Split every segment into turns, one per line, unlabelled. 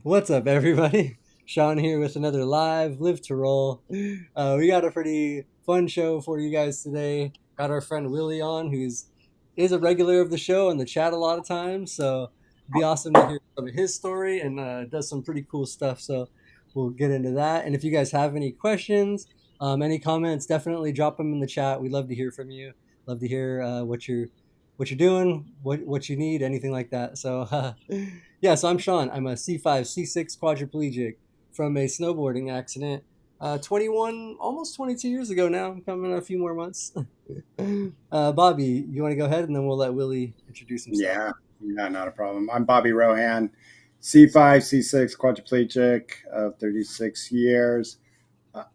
What's up, everybody? Sean here with another Live to Roll. We got a pretty fun show for you guys today. Got our friend Willie on, who's is a regular of the show in the chat a lot of times. So it'd be awesome to hear some of his story and does some pretty cool stuff. So we'll get into that. And if you guys have any questions, any comments, definitely drop them in the chat. We'd love to hear from you. Love to hear what you're doing, what you need, anything like that. So yeah, so I'm Sean. I'm a C5, C6 quadriplegic from a snowboarding accident 21, almost 22 years ago now. I'm coming in a few more months. Bobby, you want to go ahead and then we'll let Willie introduce himself.
Yeah, not a problem. I'm Bobby Rohan, C5, C6 quadriplegic of 36 years.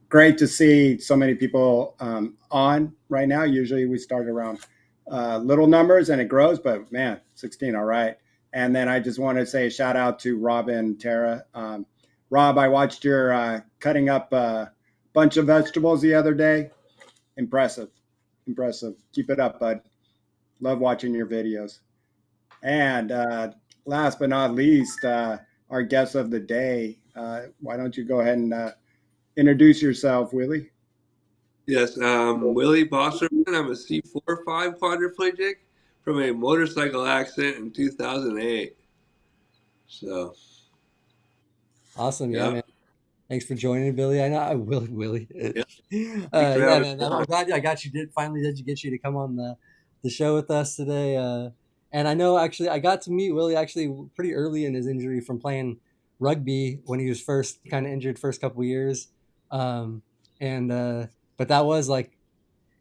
Great to see so many people on right now. Usually we start around little numbers and it grows, but man, 16, all right. And then I just want to say a shout out to Rob and Tara. Rob, I watched your cutting up a bunch of vegetables the other day. Impressive. Keep it up, bud. Love watching your videos. And last but not least, our guest of the day. Why don't you go ahead and introduce yourself, Willie?
Yes, Willie Bosserman. I'm a C4-5 quadriplegic from a motorcycle accident in 2008. So
Awesome, yeah, man. Thanks for joining, Billy. I know I will, Willie.
Yeah.
Yeah, man. I'm glad I got you. Finally did get you to come on the show with us today. And I know actually I got to meet Willie actually pretty early in his injury from playing rugby when he was first kind of injured first couple years. And but that was like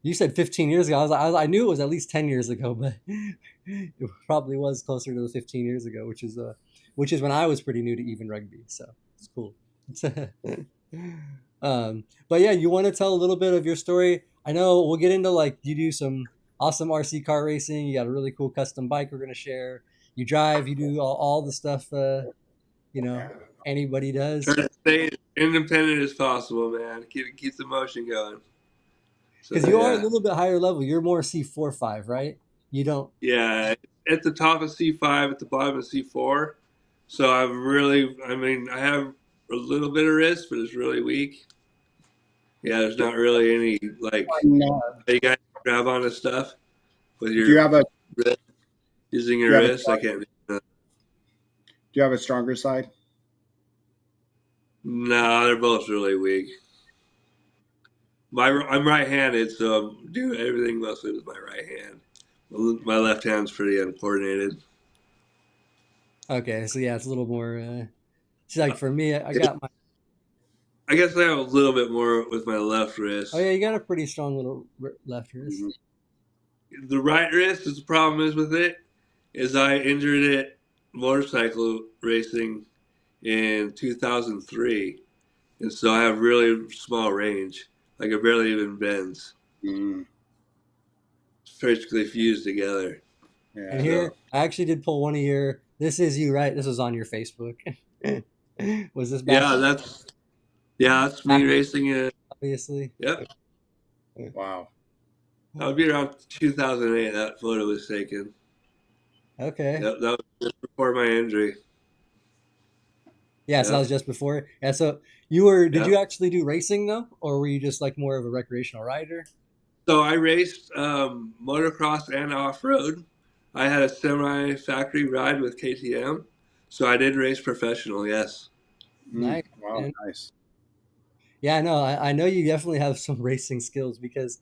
you said 15 years ago. I knew it was at least 10 years ago, but it probably was closer to the 15 years ago, which is when I was pretty new to even rugby. So it's cool. But yeah, you want to tell a little bit of your story? I know we'll get into like you do some awesome RC car racing. You got a really cool custom bike we're gonna share. You drive. You do all the stuff. You know, anybody does.
Try to stay as independent as possible, man. Keep the motion going.
Because you are a little bit higher level. You're more C4-5, right? You don't.
Yeah, at the top of C5, at the bottom of C4. So I have a little bit of wrist, but it's really weak. Yeah, there's not really any like you guys grab onto stuff with your.
Do you have a
wrist, using your wrist? I can't.
Do you have a stronger side?
No, they're both really weak. I'm right-handed, so I do everything mostly with my right hand. My left hand's pretty uncoordinated.
Okay, so yeah, it's a little more. It's like for me, I got my.
I guess I have a little bit more with my left wrist.
Oh yeah, you got a pretty strong little left wrist.
Mm-hmm. The right wrist is the problem is with it is I injured it motorcycle racing in 2003, and so I have really small range. Like it barely even bends. It's basically fused together.
Yeah, and here, I actually did pull one of your. This is you, right? This was on your Facebook. Was this back?
That's me racing it.
Obviously.
Yep.
Wow.
That would be around 2008. That photo was taken.
Okay.
That was just before my injury.
Yeah, so that was just before. Yeah, so you were. Did you actually do racing though, or were you just like more of a recreational rider?
So I raced motocross and off-road. I had a semi-factory ride with KTM, so I did race professional. Yes.
Nice.
Wow, nice.
Yeah, no, I know you definitely have some racing skills because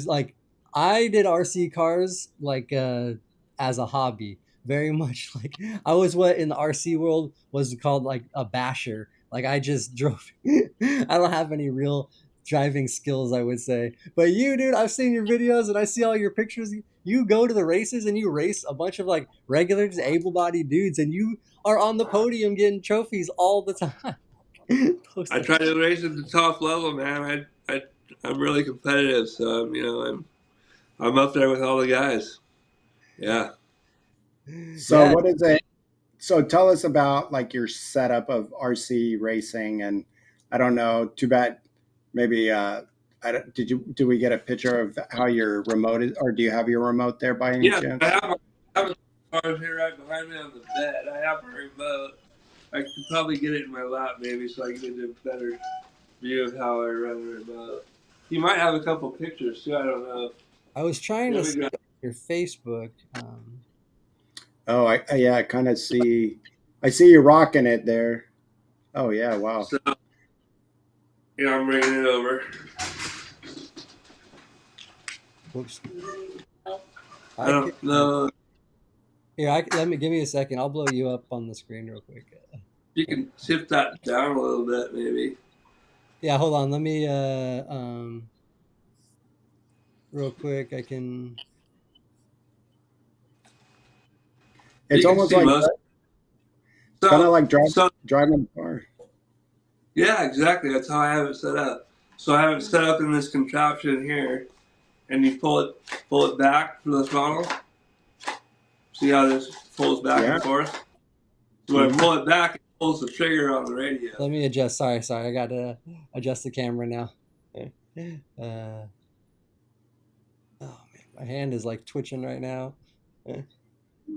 like I did RC cars like as a hobby, very much like I was what in the RC world was called like a basher. Like I just drove. I don't have any real driving skills, I would say. But you, dude, I've seen your videos and I see all your pictures. You go to the races and you race a bunch of like regular, just able-bodied dudes, and you are on the podium getting trophies all the time.
I try to race at the top level, man. I'm really competitive, so I'm up there with all the guys. Yeah.
So what is it? So tell us about like your setup of RC racing, and I don't know. Too bad. Maybe do we get a picture of how your remote is, or do you have your remote there by any chance?
I have a card here right behind me on the bed. I have a remote. I could probably get it in my lap maybe so I can get a better view of how I run it about. You might have a couple pictures too. I don't know.
I was trying to
Let me
see
grab.
your Facebook.
Oh, yeah, I kind of see. I see you rocking it there. Oh yeah, wow.
So yeah, I'm bringing it over.
Whoops.
I
I could.
don't know.
Here, let me give me a second. I'll blow you up on the screen real quick.
You can shift that down a little bit, maybe.
Yeah, hold on. Let me real quick. I can.
It's
You can
almost
see
like
most.
kind of
So,
like
so
driving a car.
yeah, exactly. That's how I have it set up. So I have it set up in this contraption here, and you pull it back for the throttle. See how this pulls back
Yeah.
and forth? So when I
Mm-hmm.
pull it back, it pulls the trigger on the radio.
Let me adjust. Sorry. I got to adjust the camera now. Oh man, my hand is like twitching right now.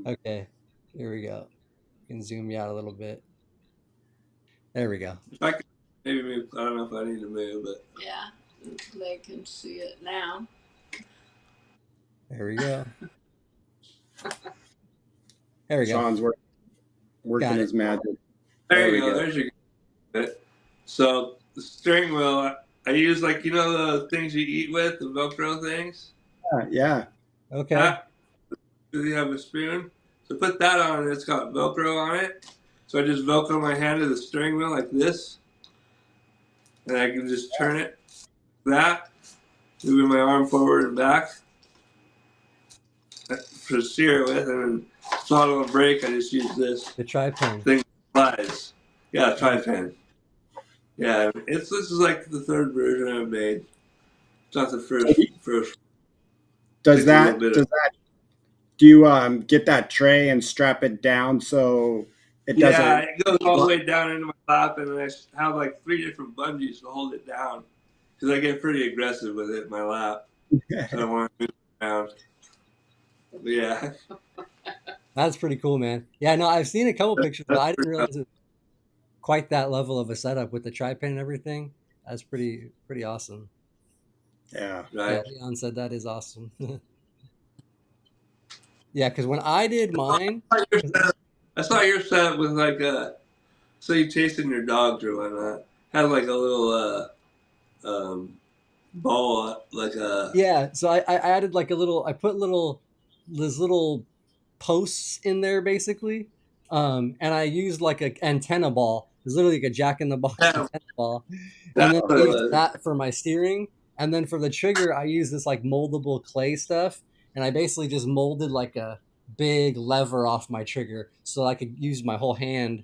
Okay, here we go. You can zoom you out a little bit. There we go.
If I could maybe move, I don't know if I need to move, but
Yeah, they can see it now.
There we go. There we go.
Sean's working
Got it.
his magic.
there you
we
go.
go.
There's your bit. So the steering wheel, I use like the things you eat with, the Velcro things.
Yeah.
Okay.
That, do you have a spoon? So put that on, and it's got Velcro on it. So I just Velcro my hand to the steering wheel like this, and I can just turn it. That, moving my arm forward and back to steer it with, and then throttle and brake. I just use this
The tri-pen.
thing. Flies. Yeah, tri-pen. Yeah, this is like the third version I've made. It's not the first.
Does
It's a little
that
bit
does that do you get that tray and strap it down so it
Yeah,
doesn't?
it goes all the way down into my lap, and then I have like 3 different bungees to hold it down because I get pretty aggressive with it in my lap. So I don't want to move around. But yeah,
That's pretty cool, man. Yeah, no, I've seen a couple pictures, but
that's
I didn't
pretty
realize it quite that level of a setup with the tri-pen and everything. That's pretty awesome.
Yeah.
Yeah,
right.
Leon said that is awesome. Yeah, because when I did mine,
I saw your setup with like so you chasing your dogs or whatnot. Had like a little ball, like a
yeah, so I added like a little, I put these little posts in there basically. And I used like an antenna ball. It's literally like a jack in the box
yeah,
antenna ball. And
that's
then
what
I
it
used
was.
that for my steering. And then for the trigger, I used this like moldable clay stuff. And I basically just molded like a big lever off my trigger so I could use my whole hand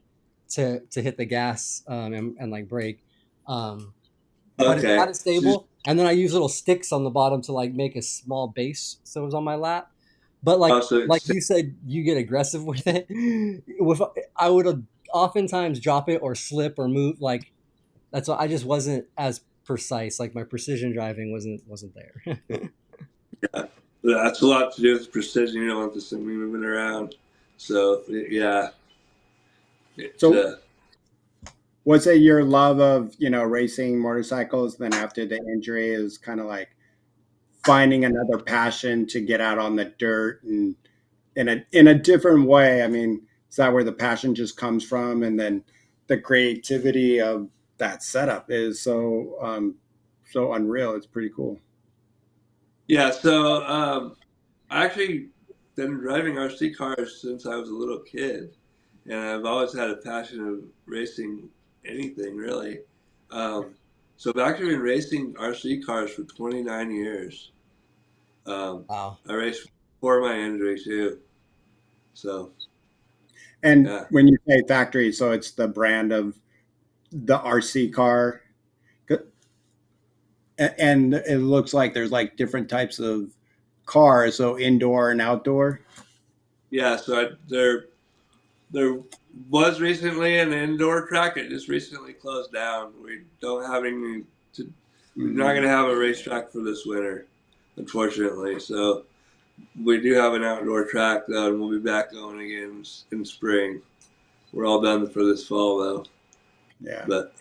to hit the gas and like brake. But it's not
Okay.
as stable. And then I use little sticks on the bottom to like make a small base so it was on my lap. But
Also,
like
it's
you said, you get aggressive with it. With I would oftentimes drop it or slip or move. Like that's why I just wasn't as precise. Like my precision driving wasn't there.
yeah, that's a lot to do with precision. You don't want this thing moving around. So yeah, it's
So was it your love of racing motorcycles? Then after the injury, is kind of like finding another passion to get out on the dirt and in a different way. I mean, is that where the passion just comes from? And then the creativity of that setup is so unreal. It's pretty cool.
yeah. So I actually been driving RC cars since I was a little kid, and I've always had a passion of racing anything really. Um, so I've actually been racing RC cars for 29 years.
Wow.
I raced before my injury too. So
And
yeah,
when you say factory, so it's the brand of the RC car, and it looks like there's like different types of cars, so indoor and outdoor.
yeah. So there was recently an indoor track. It just recently closed down. We don't have any. We're not going to have a racetrack for this winter, unfortunately. So we do have an outdoor track though, and we'll be back going again in spring. we're all done for this fall though.
Yeah.
But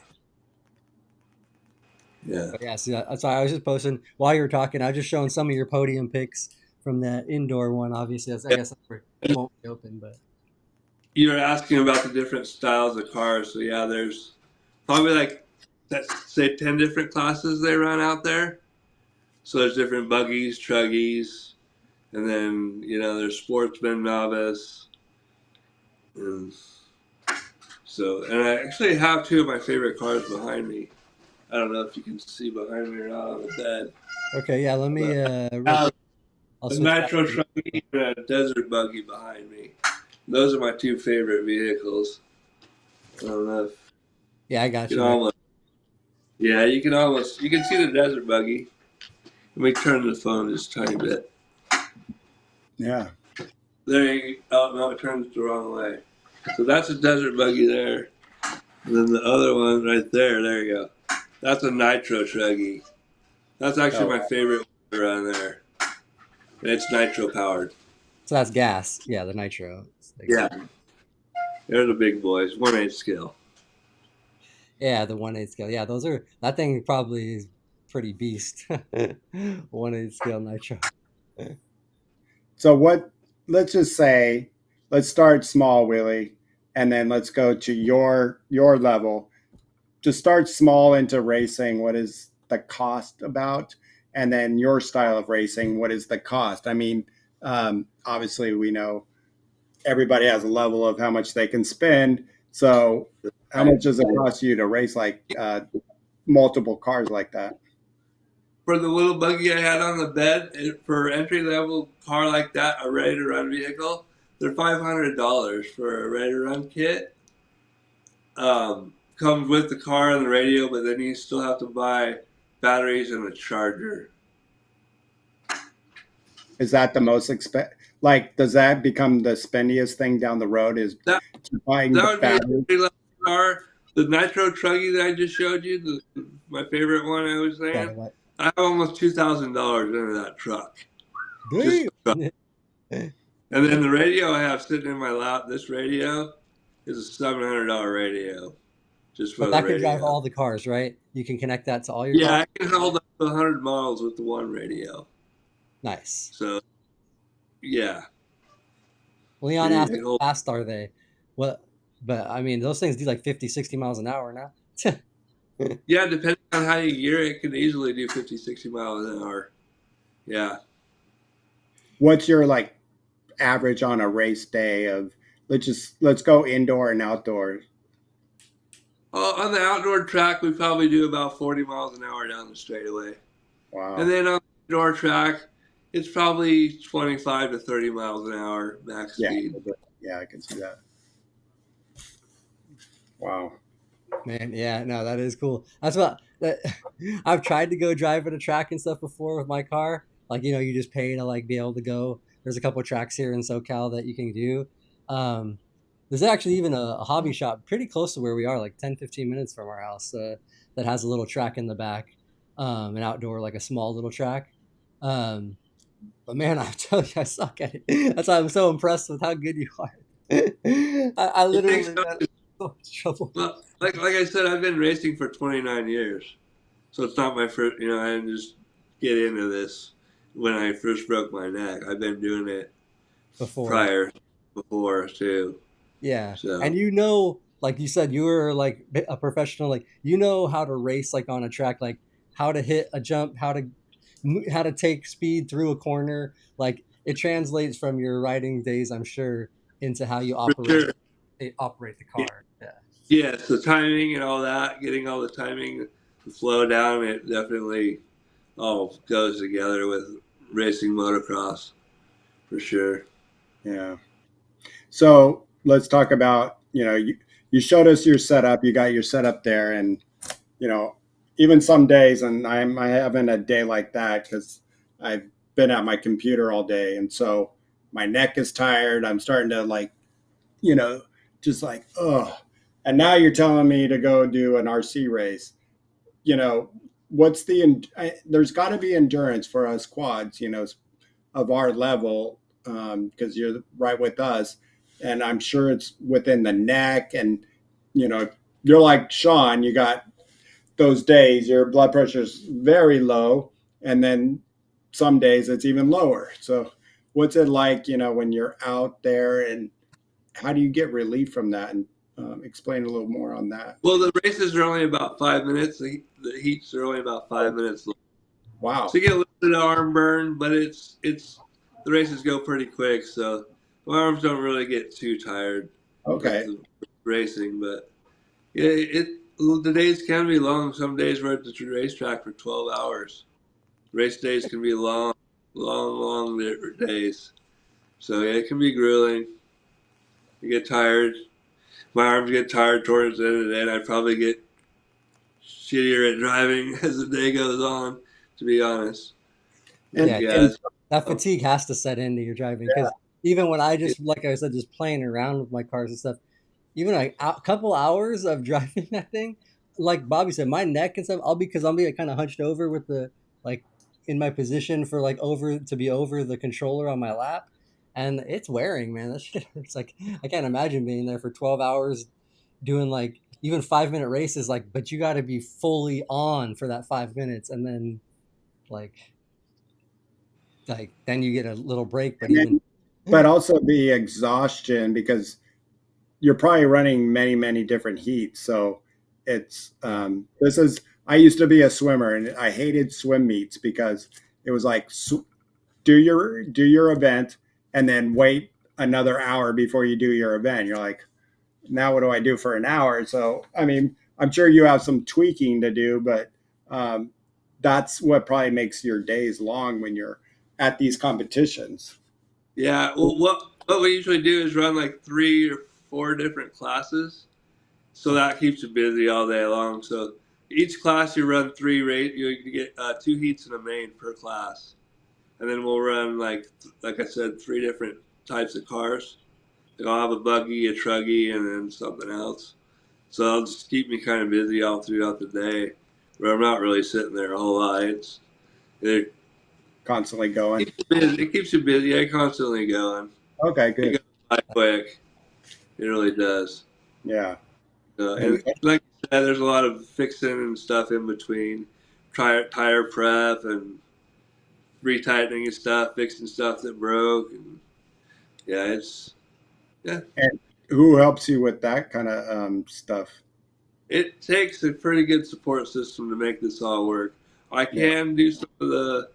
yeah,
But yeah, see, that's why I was just posting while you were talking. I was just showing some of your podium pics from the indoor one. Obviously, I guess it won't be open, but
you're asking about the different styles of cars. So yeah, there's probably like let's say 10 different classes they run out there. So there's different buggies, truggies, and then there's sportsman, novice, and so and I actually have two of my favorite cars behind me. I don't know if you can see behind me or not on the bed,
okay, yeah. Let me
but
real quick. I'll
a
switch back
nitro
to the.
truggy and a desert buggy behind me. Those are my two favorite vehicles. I don't know if
Yeah, I got
you
you
can
there.
almost, yeah, you can see the desert buggy. Let me turn the phone just a tiny bit.
Yeah.
There you go. Oh no, it turns the wrong way. So that's a desert buggy there. And then the other one right there, there you go. That's a nitro truggy. That's actually
Oh,
my favorite one around there. And it's nitro powered.
So that's gas. Yeah, the nitro.
Yeah. They're the big boys, 1/8 scale.
Yeah, the 1/8 scale. Yeah, those are that thing probably is pretty beast. 1/8 scale nitro.
so what? Let's just say, let's start small, Willie, and then let's go to your level. To start small into racing, what is the cost about? And then your style of racing, what is the cost? I mean, obviously, we know everybody has a level of how much they can spend. So, how
Right.
much does it cost you to race like multiple cars like that?
For the little buggy I had on the bed, for entry level car like that, a ready to run vehicle, they're $500 for a ready to run kit. Comes with the car and the radio, but then you still have to buy batteries and a charger.
Is that the most expensive? Like, does that become the spendiest thing down the road? Is
That
buying
that
the
would be an
battery?
entry level car. The nitro truggy that I just showed you, my favorite one I was
Yeah, the
saying,
what?
I have almost $2,000 into that truck. Just
Damn.
the truck. And then the radio I have sitting in my lap, this radio is a $700 radio just
But
for the
that can drive
radio.
all the cars, right? You can connect that to all your
Yeah,
cars.
I can hold up to 100 miles with the one radio.
Nice.
So, yeah,
Leon asked,
it
how
holds.
fast are they? What? But I mean, those things do like 50, 60 miles an hour now.
Yeah, depending on how you gear it, can easily do 50, 60 miles an hour. Yeah.
What's your like average on a race day of let's go indoor and outdoor.
On the outdoor track, we probably do about 40 miles an hour down the straightaway. And
Wow.
then on the indoor track, it's probably 25 to 30 miles an hour max
Yeah.
speed.
Yeah, I can see that. Wow.
Man, yeah, no, that is cool. That's what that I've tried to go drive at a track and stuff before with my car. Like, you just pay to like be able to go. There's a couple of tracks here in SoCal that you can do. Um, there's actually even a hobby shop pretty close to where we are, like 10, 15 minutes from our house, that has a little track in the back, an outdoor, like a small little track. Um, but man, I tell you, I suck at it. That's why I'm so impressed with how good you are. I
It takes
literally got in so much trouble.
Well, like I said, I've been racing for 29 years, so it's not my first. I didn't just get into this when I first broke my neck. I've been doing it
Before.
prior, before too.
Yeah.
So
And like you said, you were like a professional, like how to race like on a track, like how to hit a jump, how to take speed through a corner. Like it translates from your riding days, I'm sure, into how you
for
operate
sure,
operate the car. Yeah.
yes, the timing and all that, getting all the timing, the flow down, it definitely all goes together with racing motocross for sure.
Yeah. So let's talk about, you showed us your setup, you got your setup there, and you know, even some days, and I having a day like that because I've been at my computer all day, and so my neck is tired. I'm starting to like, you know, just like, oh. And now you're telling me to go do an RC race. You know, there's got to be endurance for us quads, of our level, because you're right with us. and I'm sure it's within the neck. And you're like Sean. You got those days your blood pressure is very low, and then some days it's even lower. So, what's it like? When you're out there, and how do you get relief from that? And explain a little more on that.
Well, the races are only about 5 minutes. The heats are only about 5 minutes long. So
Wow.
you get a little bit of arm burn, but it's the races go pretty quick, so my arms don't really get too tired with
Okay.
the racing. But yeah, the days can be long. Some days we're at the racetrack for 12 hours. Race days can be long, long days. So yeah, it can be grueling. You get tired. My arms get tired towards the end of the day, and I probably get shittier at driving as the day goes on, to be honest.
And,
Yeah,
Yeah,
and
that fatigue has to set into your driving because even when I just, like I said, just playing around with my cars and stuff, even like a couple hours of driving that thing, like Bobby said, my neck and stuff, I'll be like, kind of hunched over with the like in my position for like over to be over the controller on my lap, and it's wearing, man. That shit hurts. Like I can't imagine being there for 12 hours doing like even 5 minute races. Like, but you got to be fully on for that 5 minutes, and then like then you get a little break. But even
then, but also the exhaustion, because you're probably running many, many different heats. So it's this is I used to be a swimmer, and I hated swim meets because it was like do your event and then wait another hour before you do your event. You're like, now what do I do for an hour? So I mean, I'm sure you have some tweaking to do, but um, that's what probably makes your days long when you're at these competitions.
yeah. Well, what we usually do is run like 3 or 4 different classes, so that keeps you busy all day long. So each class you run you get 2 heats in a main per class, and then we'll run like I said, 3 different types of cars. Like I'll have a buggy, a truggy, and then something else. So it'll just keep me kind of busy all throughout the day, where I'm not really sitting there a whole lot. It
Constantly going.
keeps you busy. It keeps you busy. Yeah, constantly going.
Okay,
It
good.
goes by quick. It really does.
Yeah. And
And like I said, there's a lot of fixing and stuff in between, tire prep and retightening and stuff, fixing stuff that broke. And yeah, yeah.
and who helps you with that kind of stuff?
It takes a pretty good support system to make this all work. I
Yeah.
can do some of the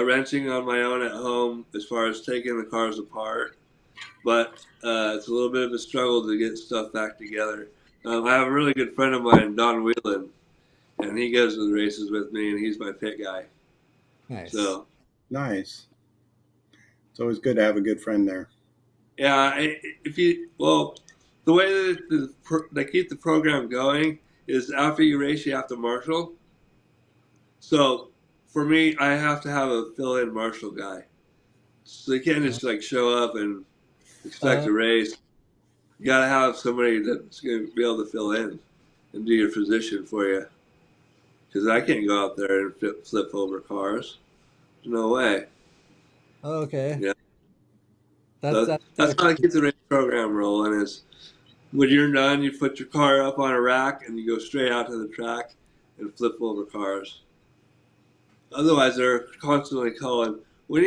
wrenching on my own at home as far as taking the cars apart, but it's a little bit of a struggle to get stuff back together. I have a really good friend of mine, Don Whelan, and he goes to the races with me, and he's my pit guy.
nice.
So
Nice. It's always good to have a good friend there.
yeah, if you well, the way that they keep the program going is after you race, you have to marshal. So for me, I have to have a fill-in marshal guy. So you can't
Uh,
just like show up and expect
uh,
a race. You got to have somebody that's going to be able to fill in and do your position for you. Because I can't go out there and flip over cars. No way.
okay,
Yeah.
that's
So
that's
that's
kind
how I
of
keep the race program rolling. Is when you're done, you put your car up on a rack and you go straight out to the track and flip over cars. Otherwise, they're constantly calling, we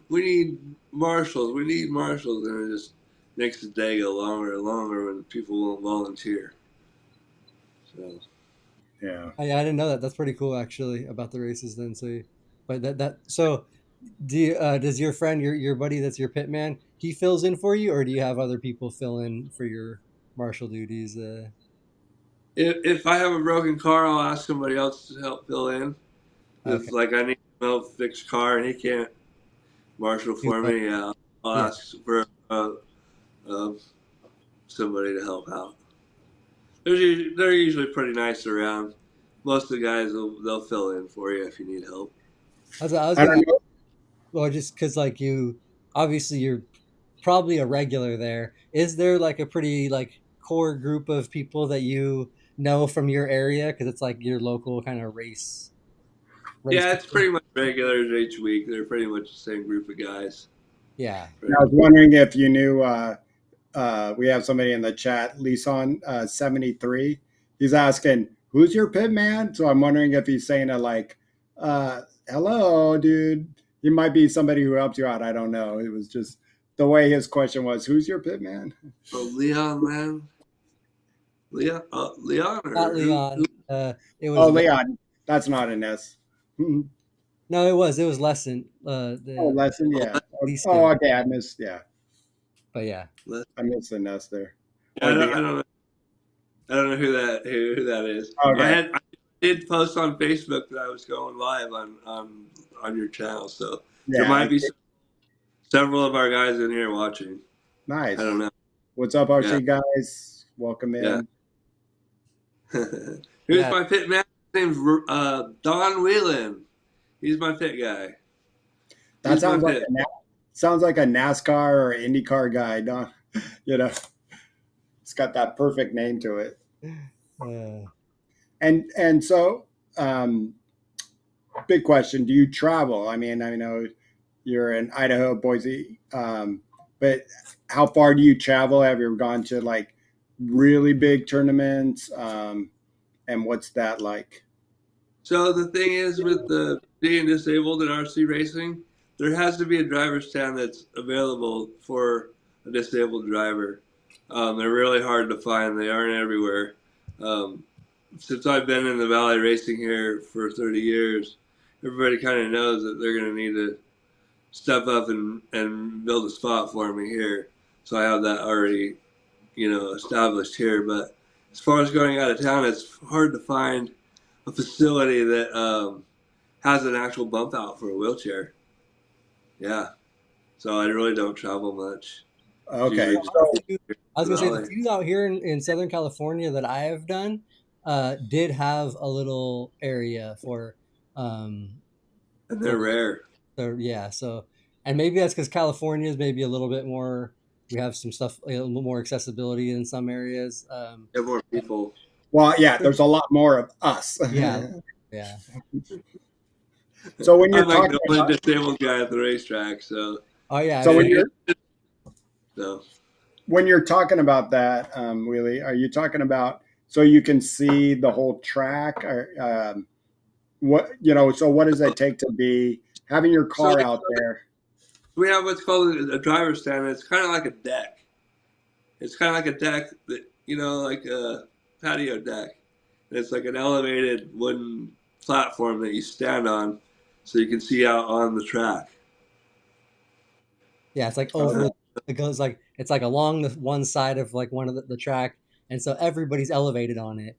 need marshals, we need marshals," and it just makes the day go longer and longer when people won't volunteer. So
Yeah.
I didn't know that. That's pretty cool actually about the races then. So, but so does your friend your buddy that's your pit man he fills in for you or do you have other people fill in for your marshal duties?
if I have a broken car, I'll ask somebody else to help fill in.
Okay,
If like I need help fix car and he can't marshal
you
for
know,
me, I'll
yeah.
ask for uh, somebody to help out. They're usually pretty nice around. Most of the guys they'll fill in for you if you need help.
I was
I
gonna
don't know.
well just because like you obviously you're probably a regular there. Is there like a pretty like core group of people that you know from your area because it's like your local kind of race
Yeah, it's
people?
pretty much regulars each week. They're pretty much the same group of guys.
Yeah.
I was wondering if you knew we have somebody in the chat, Lisan 73. He's asking, "Who's your pit man?" So I'm wondering if he's saying it like, "Hello, dude." He might be somebody who helps you out. I don't know. It was just the way his question was, "Who's your pit man?"
Oh, Leon, man. Leon,
Not
or who?
Leon. It
Oh,
was
Leon. That's not an S.
no, it was Lesson.
Oh,
The
lesson.
Oh,
Yeah.
least
Oh,
skill,
okay. I missed. Yeah,
but yeah,
I missed the S there.
yeah,
Or Leon.
I don't know who that is.
Okay.
I did post on Facebook that I was going live on your channel, so there
Yeah.
might be several of our guys in here watching. I don't
Nice.
know.
What's up,
Yeah,
RC guys? Welcome
yeah.
in.
Who's
yeah.
my pit man? His name's Don Whelan. He's my pit guy.
That
He's my
sounds like
pit.
sounds like a NASCAR or IndyCar guy. Don't you know? It's got that perfect name to it.
Uh,
And so, um, big question: do you travel? I mean, I know you're in Idaho, Boise, but how far do you travel? Have you ever gone to like really big tournaments? And what's that like?
So the thing is, with the being disabled in RC racing, there has to be a driver's stand that's available for a disabled driver. They're really hard to find. They aren't everywhere. Um, since I've been in the valley racing here for 30 years, everybody kind of knows that they're going to need to step up and build a spot for me here. So I have that already, established here. But as far as going out of town, it's hard to find a facility that has an actual bump out for a wheelchair. Yeah. So I really don't travel much. It's
Okay,
usually just
so
I was
the
gonna say the
valley.
few out here in Southern California that I have done did have a little area for um
And they're
for
rare.
yeah, so and maybe that's because California is maybe a little bit more, we have some stuff, a little more accessibility in some areas.
They have more people.
well, yeah, there's a lot more of us.
Yeah, yeah,
So when you're
I'm like
talking
the only
about,
disabled guy at the racetrack. So,
oh yeah,
so
I
when
mean,
it,
you're
it, so
when you're talking about that, Willie, are you talking about so you can see the whole track, or what you know? So what does it take to be having your
so
car out there?
we have what's called a driver's stand. It's kind of like a deck. It's kind of like a deck that, like a patio deck. And it's like an elevated wooden platform that you stand on so you can see out on the track.
yeah, it's like
Uh,
over, it goes like, it's like along the one side of like one of the track, and so everybody's elevated on it.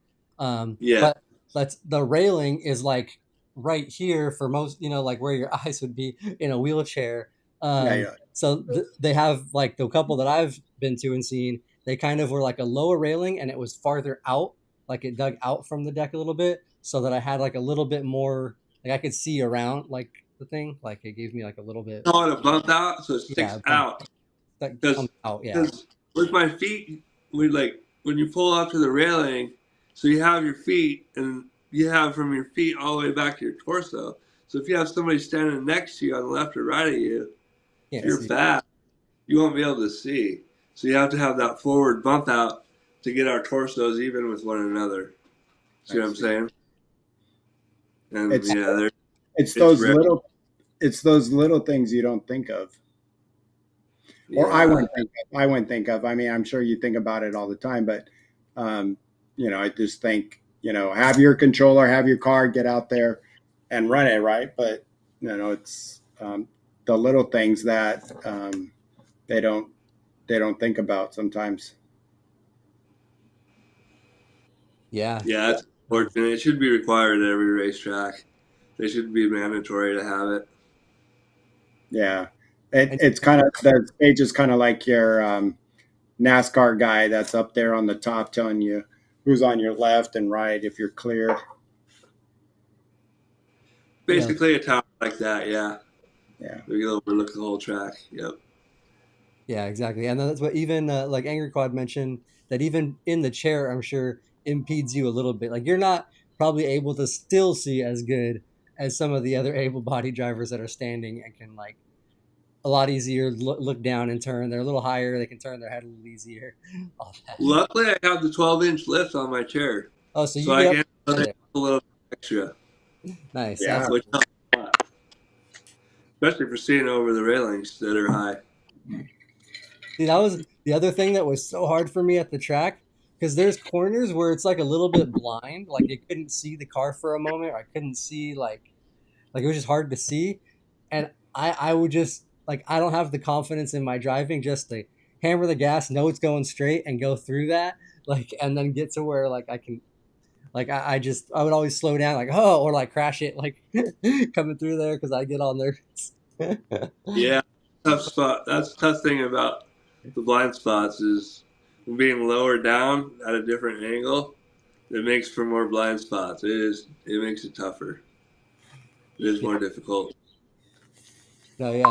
Yeah.
But that's the railing is like right here for most, like where your eyes would be in a wheelchair.
yeah, yeah.
So they have like the couple that I've been to and seen, they kind of were like a lower railing and it was farther out, like it dug out from the deck a little bit, so that I had like a little bit more, like I could see around like the thing, like it gave me like a little bit,
Call it a bump out so it sticks
yeah, bump
out.
that
Because
comes out, yeah.
because with my feet, when you pull up to the railing, so you have your feet and you have from your feet all the way back to your torso. So if you have somebody standing next to you on the left or right of you, if
Can't
you're
see.
fat, you won't be able to see. So you have to have that forward bump out to get our torsos even with one another. See what I'm saying? And
It's
yeah,
it's
it's
those
rare.
little it's those little things you don't think of, or
Yeah.
I wouldn't think of. I mean, I'm sure you think about it all the time, but um, I just think have your controller, have your car, get out there and run it right. But it's the little things that they don't they don't think about sometimes.
Yeah.
Yeah, it's important. It should be required at every racetrack. They should be mandatory to have it.
Yeah,
And
it's kind of the stage is kind of like your NASCAR guy that's up there on the top telling you who's on your left and right if you're clear.
yeah,
Basically, a tower like that, yeah.
Yeah.
We can overlook the whole track. Yep.
yeah, exactly. And that's what even like Angry Quad mentioned, that even in the chair, I'm sure impedes you a little bit. Like you're not probably able to still see as good as some of the other able-bodied drivers that are standing and can like a lot easier. Look down and turn. They're a little higher. They can turn their head a little easier. All that.
Luckily, I have the 12-inch lift on my chair,
Oh, so
so
you
I
get up
can put
there.
a little extra,
Nice.
Yeah.
That's
which helps a lot, especially for seeing over the railings that are high.
See, that was the other thing that was so hard for me at the track because there's corners where it's like a little bit blind, like you couldn't see the car for a moment, or I couldn't see like it was just hard to see, and I would just like I don't have the confidence in my driving just to hammer the gas, know it's going straight, and go through that, like and then get to where like I can like I just I would always slow down like oh or like crash it like coming through there because I get all nervous.
Yeah, tough spot. That's the tough thing about the blind spots is being lower down at a different angle. It makes for more blind spots. It is. It makes it tougher. It is more difficult.
No, yeah,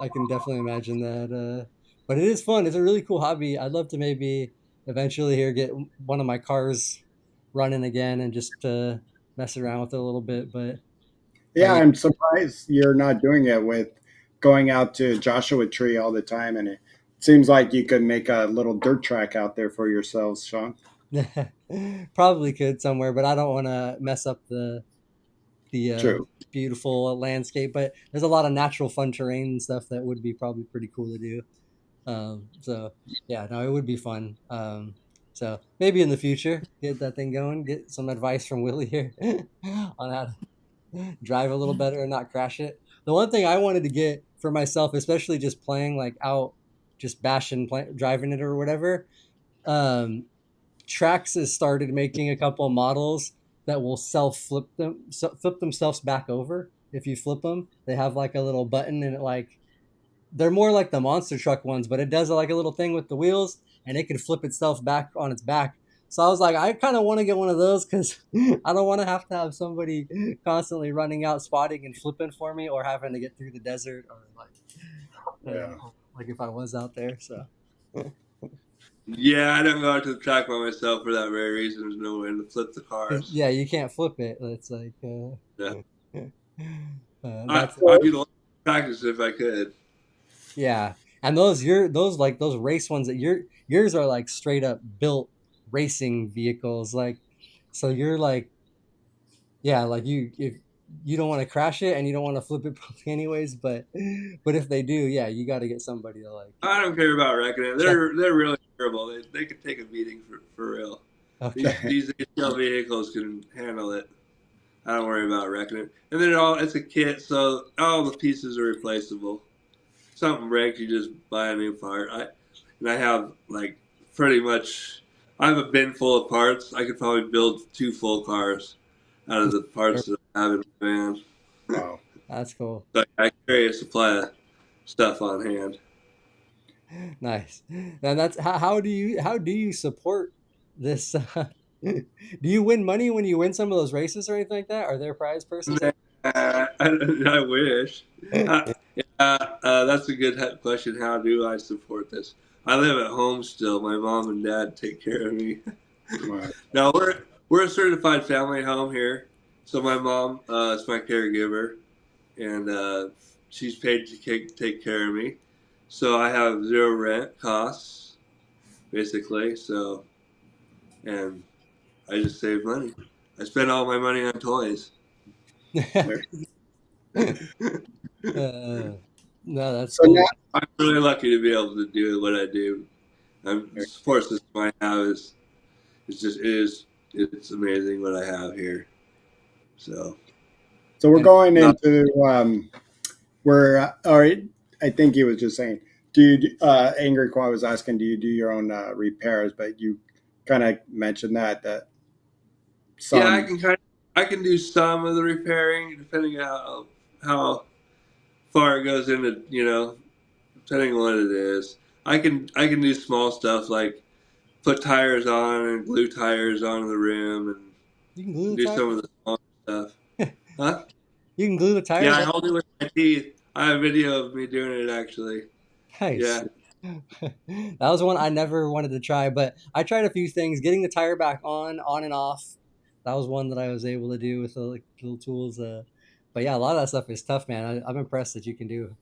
I can definitely imagine that. But it is fun. It's a really cool hobby. I'd love to maybe eventually here get one of my cars running again and just mess around with it a little bit. But
Yeah,
yeah,
I'm surprised you're not doing it with going out to Joshua Tree all the time. And it seems like you could make a little dirt track out there for yourselves, Sean.
probably could somewhere, but I don't want to mess up the
True.
beautiful landscape. But there's a lot of natural fun terrain and stuff that would be probably pretty cool to do. So yeah, no, it would be fun. So maybe in the future, get that thing going, get some advice from Willie here on how to drive a little better and not crash it. The one thing I wanted to get for myself, especially just playing like out, just bashing, driving it or whatever. Um, Trax has started making a couple of models that will flip themselves back over. If you flip them, they have like a little button and it like they're more like the monster truck ones, but it does like a little thing with the wheels and it can flip itself back on its back. So I was like, I kind of want to get one of those because I don't want to have somebody constantly running out, spotting and flipping for me, or having to get through the desert, or
Yeah.
like if I was out there. So
Yeah, I don't go out to the track by myself for that very reason. There's no way to flip the
'cause,
cars.
yeah, you can't flip it. It's like
Yeah,
that's
I'd be the practice if I could.
yeah. And those like those race ones that yours are like straight up built racing vehicles, like so you're like yeah, like you if you don't want to crash it and you don't want to flip it probably anyways, but if they do, yeah, you got to get somebody to like
I don't care about wrecking it.
check.
They're really durable. They could take a beating for real.
Okay.
These HL vehicles can handle it. I don't worry about wrecking it. And then it's a kit, so all the pieces are replaceable. Something breaks, you just buy a new part. I have like pretty much. I have a bin full of parts. I could probably build 2 full cars out of the parts that I have in my van.
Wow.
That's cool.
So I carry a supply of stuff on hand.
Nice. And that's how do you support this? Do you win money when you win some of those races or anything like that? Are there prize purses?
I wish. That's a good question. How do I support this? I live at home still. My mom and dad take care of me.
Wow.
Now we're a certified family home here, so my mom is my caregiver, and she's paid to take care of me. So I have zero rent costs, basically. So and I just save money. I spend all my money on toys.
No, that's
So now,
cool.
I'm really lucky to be able to do what I do. The support system I have it's amazing what I have here. So
so we're
And
going
not
into where, or I think he was just saying, do you, Angry Quad was asking, do you do your own repairs? But you kind of mentioned that
yeah,
some,
I can do some of the repairing depending on how far it goes into depending on what it is. I can do small stuff like put tires on and glue tires onto the rim
you can glue
and
the
do
tires.
some of the small stuff. Huh?
You can glue the
Yeah,
tires.
I
That's
hold it with my teeth. I have a video of me doing it actually.
nice.
Yeah.
That was one I never wanted to try, but I tried a few things. Getting the tire back on and off. That was one that I was able to do with the like, little tools. But yeah, a lot of that stuff is tough, man. I'm impressed that you can do.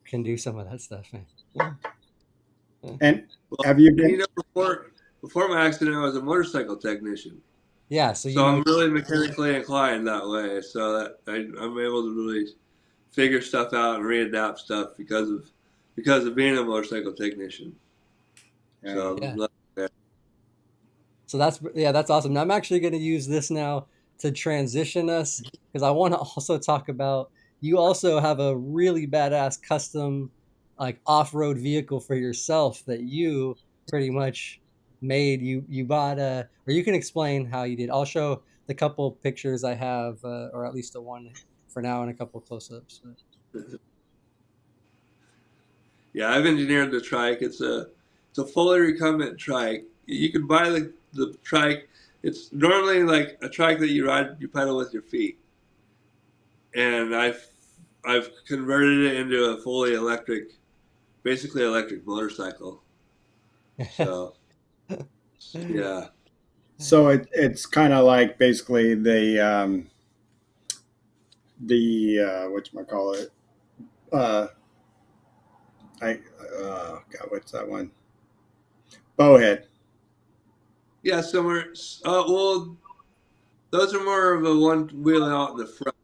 can do some of that stuff, man. Yeah.
And
Well,
have you
and
been?
before my accident, I was a motorcycle technician.
Yeah, so you
So
know.
I'm really mechanically inclined that way. So that I'm able to really figure stuff out and readapt stuff because of being a motorcycle technician.
Yeah.
So
Yeah.
yeah.
So that's awesome. Now, I'm actually going to use this now to transition us because I want to also talk about you also have a really badass custom like off-road vehicle for yourself that you pretty much made. You bought a or you can explain how you did. I'll show the couple pictures I have or at least the one for now and a couple close-ups.
Yeah, I've engineered the trike. It's a fully recumbent trike. You can buy the trike. It's normally like a trike that you pedal with your feet, and I've converted it into a fully electric, basically electric motorcycle. So yeah,
So it's kind of like basically the whatchamacallit, uh I God, what's that one? Bowhead.
yeah. Somewhere. Well, those are more of a one wheel out in the front.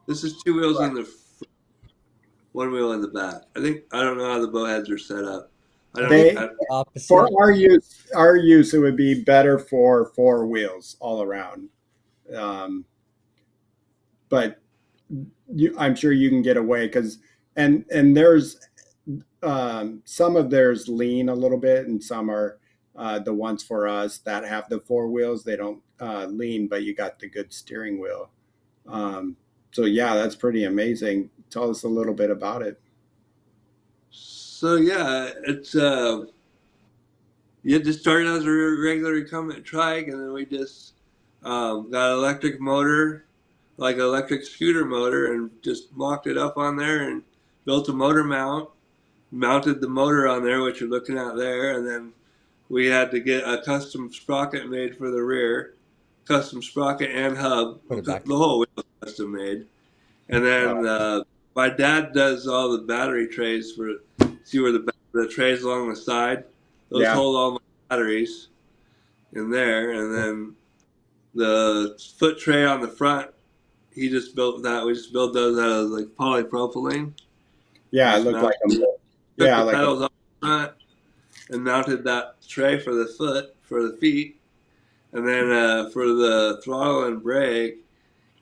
This is two wheels in the front, one wheel in the back. I don't know how the bowheads are set up. I
I
don't.
think
They For
opposite.
our use, it would be better for four wheels all around. Um, but I'm sure you can get away because and there's some of theirs lean a little bit, and some are the ones for us that have the four wheels. They don't lean, but you got the good steering wheel. Um, so yeah, that's pretty amazing. Tell us a little bit about it.
So yeah, it's you just started as a regular recumbent trike, and then we just got an electric motor, like an electric scooter motor, and just mocked it up on there and built a motor mount, mounted the motor on there, which you're looking at there, and then we had to get a custom sprocket made for the rear, custom sprocket and hub.
Put it
The
back.
whole wheel was custom made, and then my dad does all the battery trays for. See where the trays along the side? Those
Yeah,
hold all my batteries in there, and then the foot tray on the front. He just built that. We just built those out of like polypropylene.
yeah, it
Just
looked like
mounted, took
yeah,
the
like a
pedals off the front and mounted that tray for the feet, and then for the throttle and brake,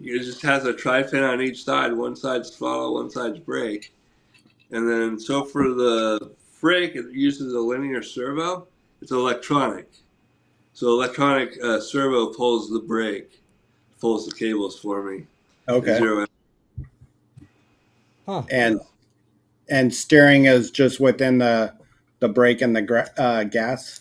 it just has a tri pin on each side. One side's throttle, one side's brake. And then, so for the brake, it uses a linear servo. It's electronic. So electronic servo pulls the brake, pulls the cables for me. And
okay.
zero.
Huh.
And steering is just within the brake and the gas.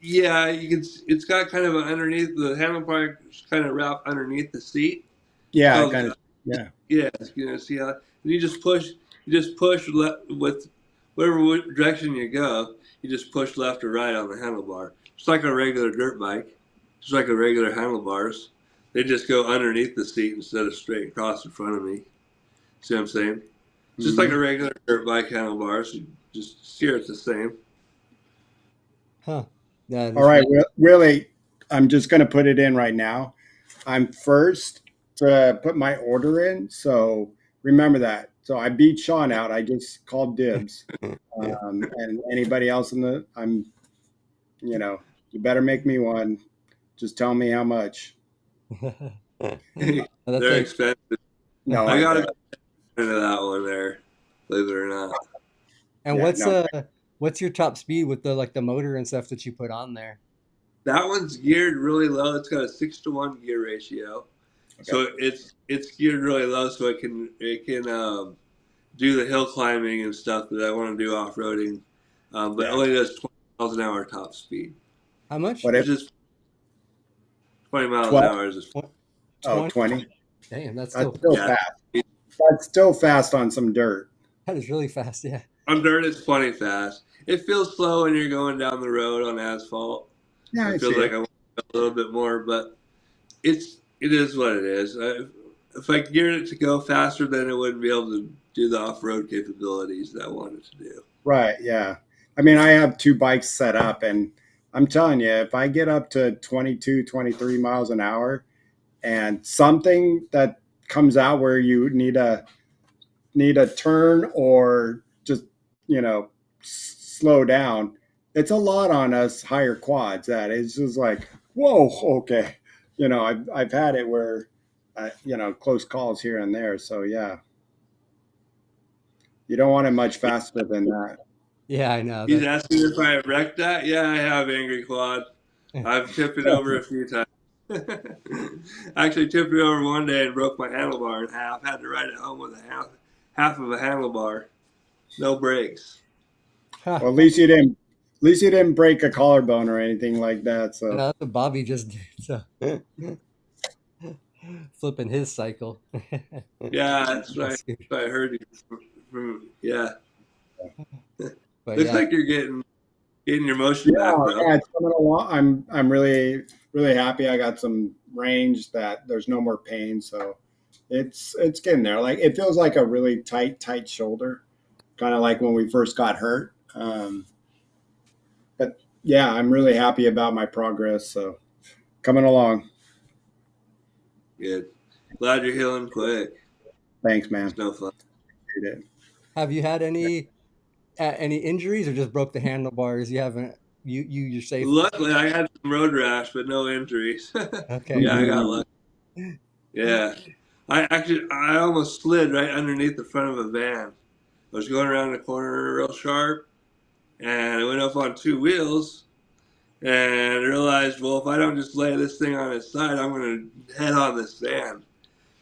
Yeah, you can. It's got kind of an underneath the handlebar, kind of wrapped underneath the seat. It's
Yeah, it
called
kind of yeah.
yeah. See how you just push. You just push with whatever direction you go. You just push left or right on the handlebar. It's like a regular dirt bike. Just like a regular handlebars. They just go underneath the seat instead of straight across in front of me. See what I'm saying? It's just like
Mhm.
a regular dirt bike handlebars. You just steer it the same.
Huh. Yeah.
All right, Willie, I'm just going to put it in right now. I'm first to put my order in, so remember that. So I beat Sean out. I just called dibs, and anybody else you better make me one. Just tell me how much.
That's
They're
like.
expensive.
No,
I
I
got
bet.
to into that one there, believe it or not.
And
Yeah, no.
what's your top speed with the like the motor and stuff that you put on there?
That one's geared really low. It's got a 6-to-1 gear ratio,
Okay.
so it's geared really low, so it can do the hill climbing and stuff that I want to do off roading, but it
Yeah.
only does 20 miles an hour top speed,
How much?
What if
which is 20 miles an
12?
hour is
Oh,
20.
20?
Damn, that's
That's
still
still
yeah.
fast. That's still fast on some dirt.
that is really fast. Yeah.
On dirt, it's plenty fast. It feels slow when you're going down the road on asphalt.
Yeah, I
It feels
see
like
it.
I want to go a little bit more, but it is what it is. If I geared it to go faster, then it wouldn't be able do the off-road capabilities that I wanted to do.
Right. Yeah. I mean, I have 2 bikes set up, and I'm telling you, if I get up to 22, 23 miles an hour and something that comes out where you need a turn or just, you know, slow down, it's a lot on us higher quads that it's just like, whoa, okay. You know, I've had it where, you know, close calls here and there. So yeah, you don't want it much faster than that.
Yeah, I know.
He's asking if I have wrecked that. Yeah, I have, Angry Quad. I've tipped it over a few times. I actually tipped it over one day and broke my handlebar in half. Had to ride it home with half of a handlebar, no brakes.
Well, at least you didn't. At least you didn't break a collarbone or anything like that.
I know,
So
that's what Bobby just did. So flipping his cycle.
Yeah, that's right.
That's good.
That's what I heard you yeah.
But
Looks
yeah,
like you're getting your motion
yeah,
back though.
yeah, it's coming along. I'm really happy. I got some range that there's no more pain, so it's getting there. Like it feels like a really tight shoulder, kind of like when we first got hurt. But yeah, I'm really happy about my progress. So coming along.
Good. Glad you're healing quick.
Thanks, man.
It's no fun.
Appreciate it.
have you had any injuries or just broke the handlebars? You haven't. You're safe.
Luckily, I had some road rash, but no injuries.
Okay.
Yeah, I got
Mhm.
lucky. Yeah. I almost slid right underneath the front of a van. I was going around the corner real sharp, and I went up on 2 wheels and realized, well, if I don't just lay this thing on its side, I'm going to head on this van.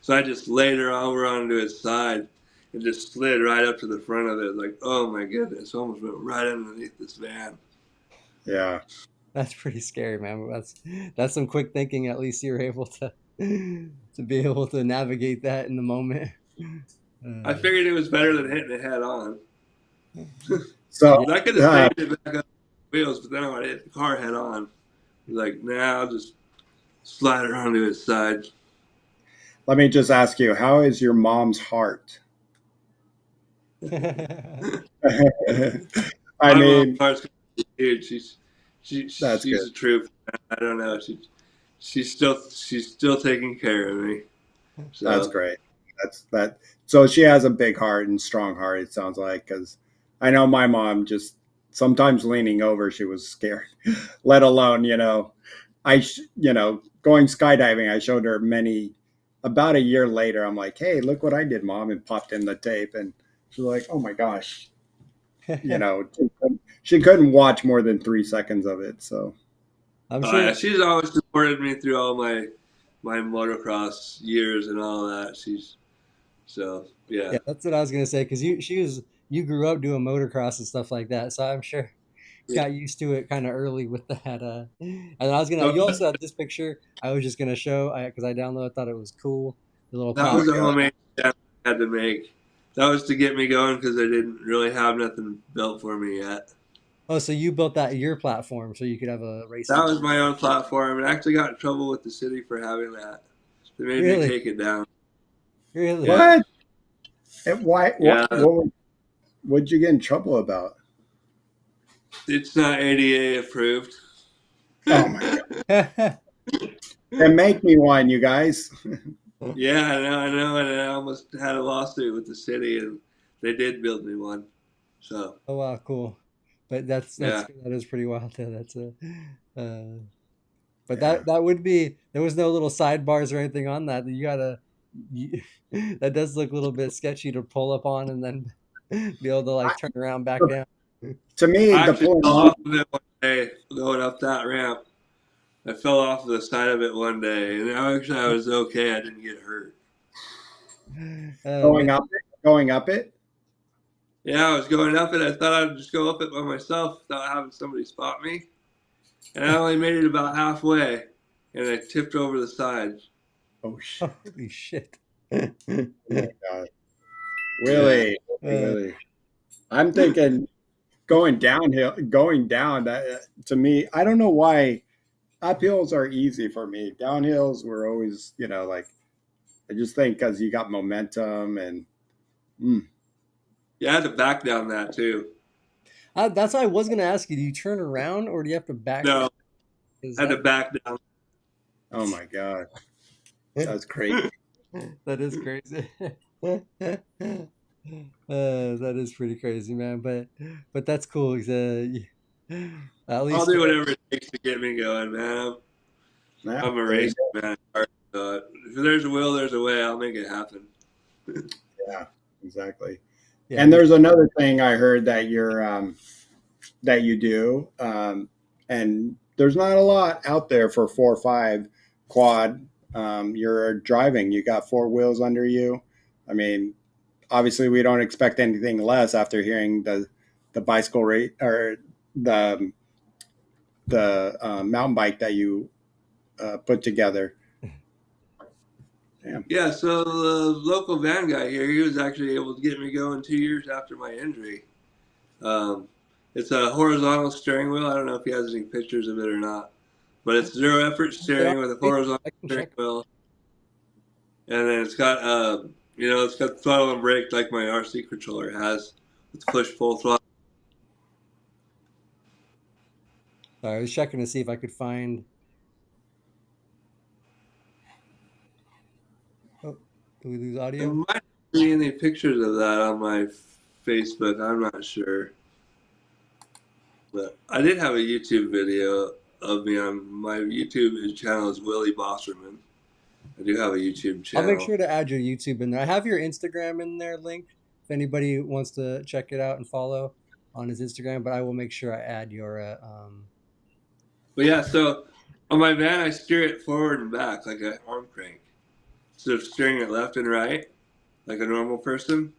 So I just laid her over onto its side and just slid right up to the front of it. Like, oh my goodness, almost went right underneath this van.
Yeah.
That's pretty scary, man. That's some quick thinking. At least you're able to be able to navigate that in the moment.
I
Uh,
figured it was better than hitting it head on.
So
I could have straightened it back up the wheels, but then I would hit the car head on. Like, nah, I'll just slide it onto its side.
let me just ask you, how is your mom's heart? I
My mom's
mean,
heart's huge.
that's
She's
good.
a troop. I don't know. She's still taking care of me.
That's
So
great. That's that. So she has a big heart and strong heart. It sounds like because I know my mom just sometimes leaning over, she was scared. Let alone, going skydiving. I showed her many. About a year later, I'm like, "Hey, look what I did, mom!" and popped in the tape, and she's like, "Oh my gosh!" She couldn't watch more than 3 seconds of it. So
I'm
yeah,
sure.
she's always supported me through all my motocross years and all that. Yeah.
Yeah, that's what I was gonna say. Because you grew up doing motocross and stuff like that, so I'm sure
Yeah.
got used to it kind of early with that. And I was gonna.
So
You also had this picture. I was just gonna show because I downloaded, thought it was cool. The little
that
oh
was a
platform.
yeah,
homemade step I had to make. That was to get me going because I didn't really have nothing built for me yet.
Oh, so you built that your platform so you could have a
That
racing.
was my own platform, and I actually got in trouble with the city for having that. They made me
Really,
take it down.
really.
Yeah,
what? Why?
yeah.
What'd you get in trouble about?
It's not ADA approved.
Oh my god!
Yeah,
And make me one, you guys.
Yeah, I know, and I almost had a lawsuit with the city, and they did build me one. So
oh wow, cool. But
yeah,
that is pretty wild. Though. Uh, but
Yeah.
that would be there was no little sidebars or anything on that. You gotta you, that does look a little bit sketchy to pull up on and then be able to like turn around back down.
To me,
I
the
actually
pulling
fell
off.
off of it one day going up that ramp. I fell off the side of it one day, and I was okay. I didn't get hurt.
Oh man.
Going up it.
Yeah, I was going up it. I thought I'd just go up it by myself without having somebody spot me, and I only made it about halfway, and I tipped over the side.
Oh shit!
Holy shit.
Oh my god!
Yeah.
Willie,
Uh,
Willie. I'm thinking going downhill, going down. That to me, I don't know why uphills are easy for me. Downhills were always, like I just think because you got momentum and. Mm.
Yeah, I had to back down that too.
That's what I was gonna ask you. Do you turn around or do you have to back down?
No,
Is
I had to
that
back down.
Oh my God, that's crazy.
that is crazy. That is pretty crazy, man. But that's cool. 'Cause, at
I'll
least
do whatever it takes to get me going, man.
Yeah,
I'm a
there you
racer,
go.
man. So if there's a will, there's a way. I'll make it happen.
Yeah, exactly.
yeah,
And there's another thing I heard that that you do, and there's not a lot out there for 4 or 5 quad. You're driving. You got 4 wheels under you. I mean, obviously, we don't expect anything less after hearing the bicycle rate or the mountain bike that you put together. Yeah.
Yeah, so the local van guy here, he was actually able to get me going 2 years after my injury. Um, it's a horizontal steering wheel. I don't know if he has any pictures of it or not, but it's zero effort
they are.
steering with a horizontal
I can
steering
check.
wheel, and then it's got it's got throttle and brake like my RC controller has with push pull throttle.
Sorry, I was checking to see if I could find. Oh, do we lose
I
audio?
might see any pictures of that on my Facebook. I'm not sure, but I did have a YouTube video of me on my YouTube channel is Willie Bosserman. I do have a YouTube
I'll make
channel.
sure to add your YouTube in there. I have your Instagram in there linked if anybody wants to check it out and follow on his Instagram. But I will make sure I add your.
But yeah, so on my van, I steer it forward and back like an arm crank. Instead of steering it left and right like a normal person,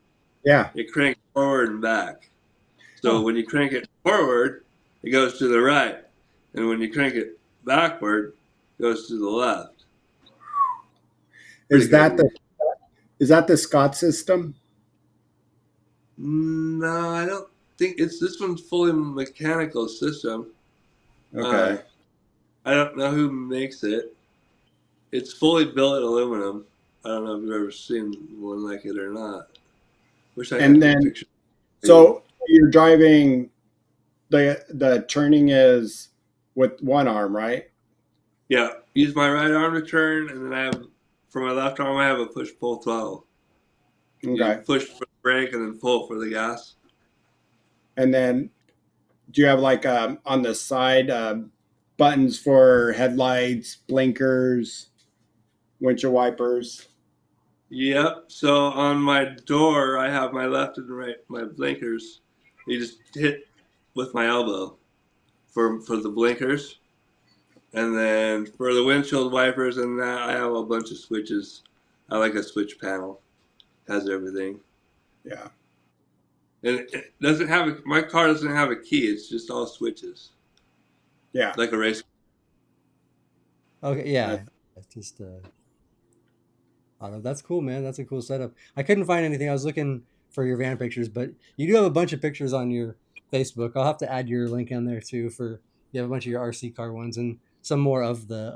Yeah.
it cranks forward and back. So
Oh,
when you crank it forward, it goes to the right. And when you crank it backward, it goes to the left. Pretty
Is that
crazy.
the Scott system?
No, I don't think it's this one's fully mechanical system. Uh,
Okay.
I don't know who makes it. It's fully built in aluminum. I don't know if you've ever seen one like it or not. Wish I had
And
some
then
pictures for you.
so you're driving the turning is with one arm, right?
Yeah, use my right arm to turn, and then I have for my left arm I have a push pull throttle. You
Okay.
push for the brake and then pull for the gas.
And then do you have like on the side buttons for headlights, blinkers, windshield wipers?
Yep. So on my door I have my left and right my blinkers. You just hit with my elbow for the blinkers, and then for the windshield wipers and that I have a bunch of switches. I like a switch panel. Has everything.
Yeah.
And it doesn't have my car doesn't have a key. It's just all switches,
Yeah.
like a race.
okay,
Uh,
yeah. It's just I don't know. That's cool, man. That's a cool setup. I couldn't find anything. I was looking for your van pictures, but you do have a bunch of pictures on your Facebook. I'll have to add your link on there too. For you have a bunch of your RC car ones and some more of the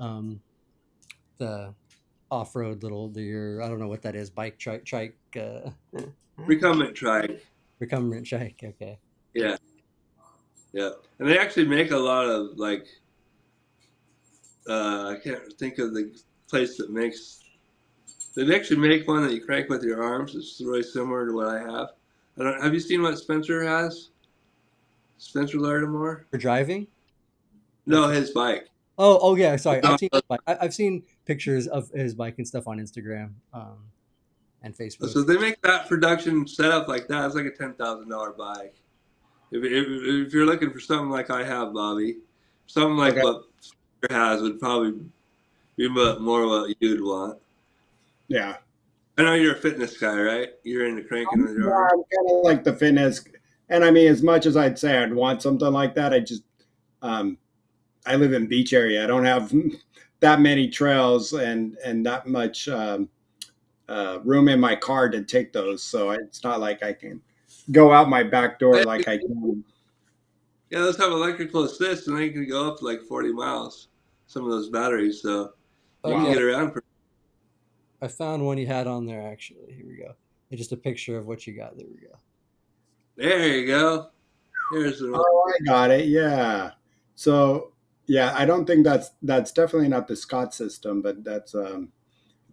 off road your I don't know what that is bike trike
Recumbent trike.
recumbent trike. Okay.
Yeah, yeah. And they actually make a lot of like I can't think of the place that makes. They actually make one that you crank with your arms. It's really similar to what I have. I don't. Have you seen what Spencer has? Spencer Lardimore?
For driving or
No,
for
his bike.
oh yeah, sorry.
It's
I've
on,
seen his bike. I've seen pictures of his bike and stuff on Instagram and Facebook.
so they make that production setup like that. It's like a $10,000 bike. If you're looking for something like I have, Bobby, something like
okay.
what Spencer has would probably be more what you'd want.
Yeah.
I know you're a fitness guy, right? You're into cranking with your
Yeah,
arms.
I'm kind of like the fitness. And I mean, as much as I'd say I'd want something like that, um, I live in beach area. I don't have that many trails and that much room in my car to take those. So it's not like I can go out my back door like I can.
Yeah, those have electrical assist, and they can go up to like 40 miles. Some of those batteries, so you can
Okay,
Wow.
get around.
I found one you had on there actually. Here we go. It's just a picture of what you got. There we go.
There you go. Here's the.
Oh, I got it. Yeah. So yeah, I don't think that's definitely not the Scott system, but that's I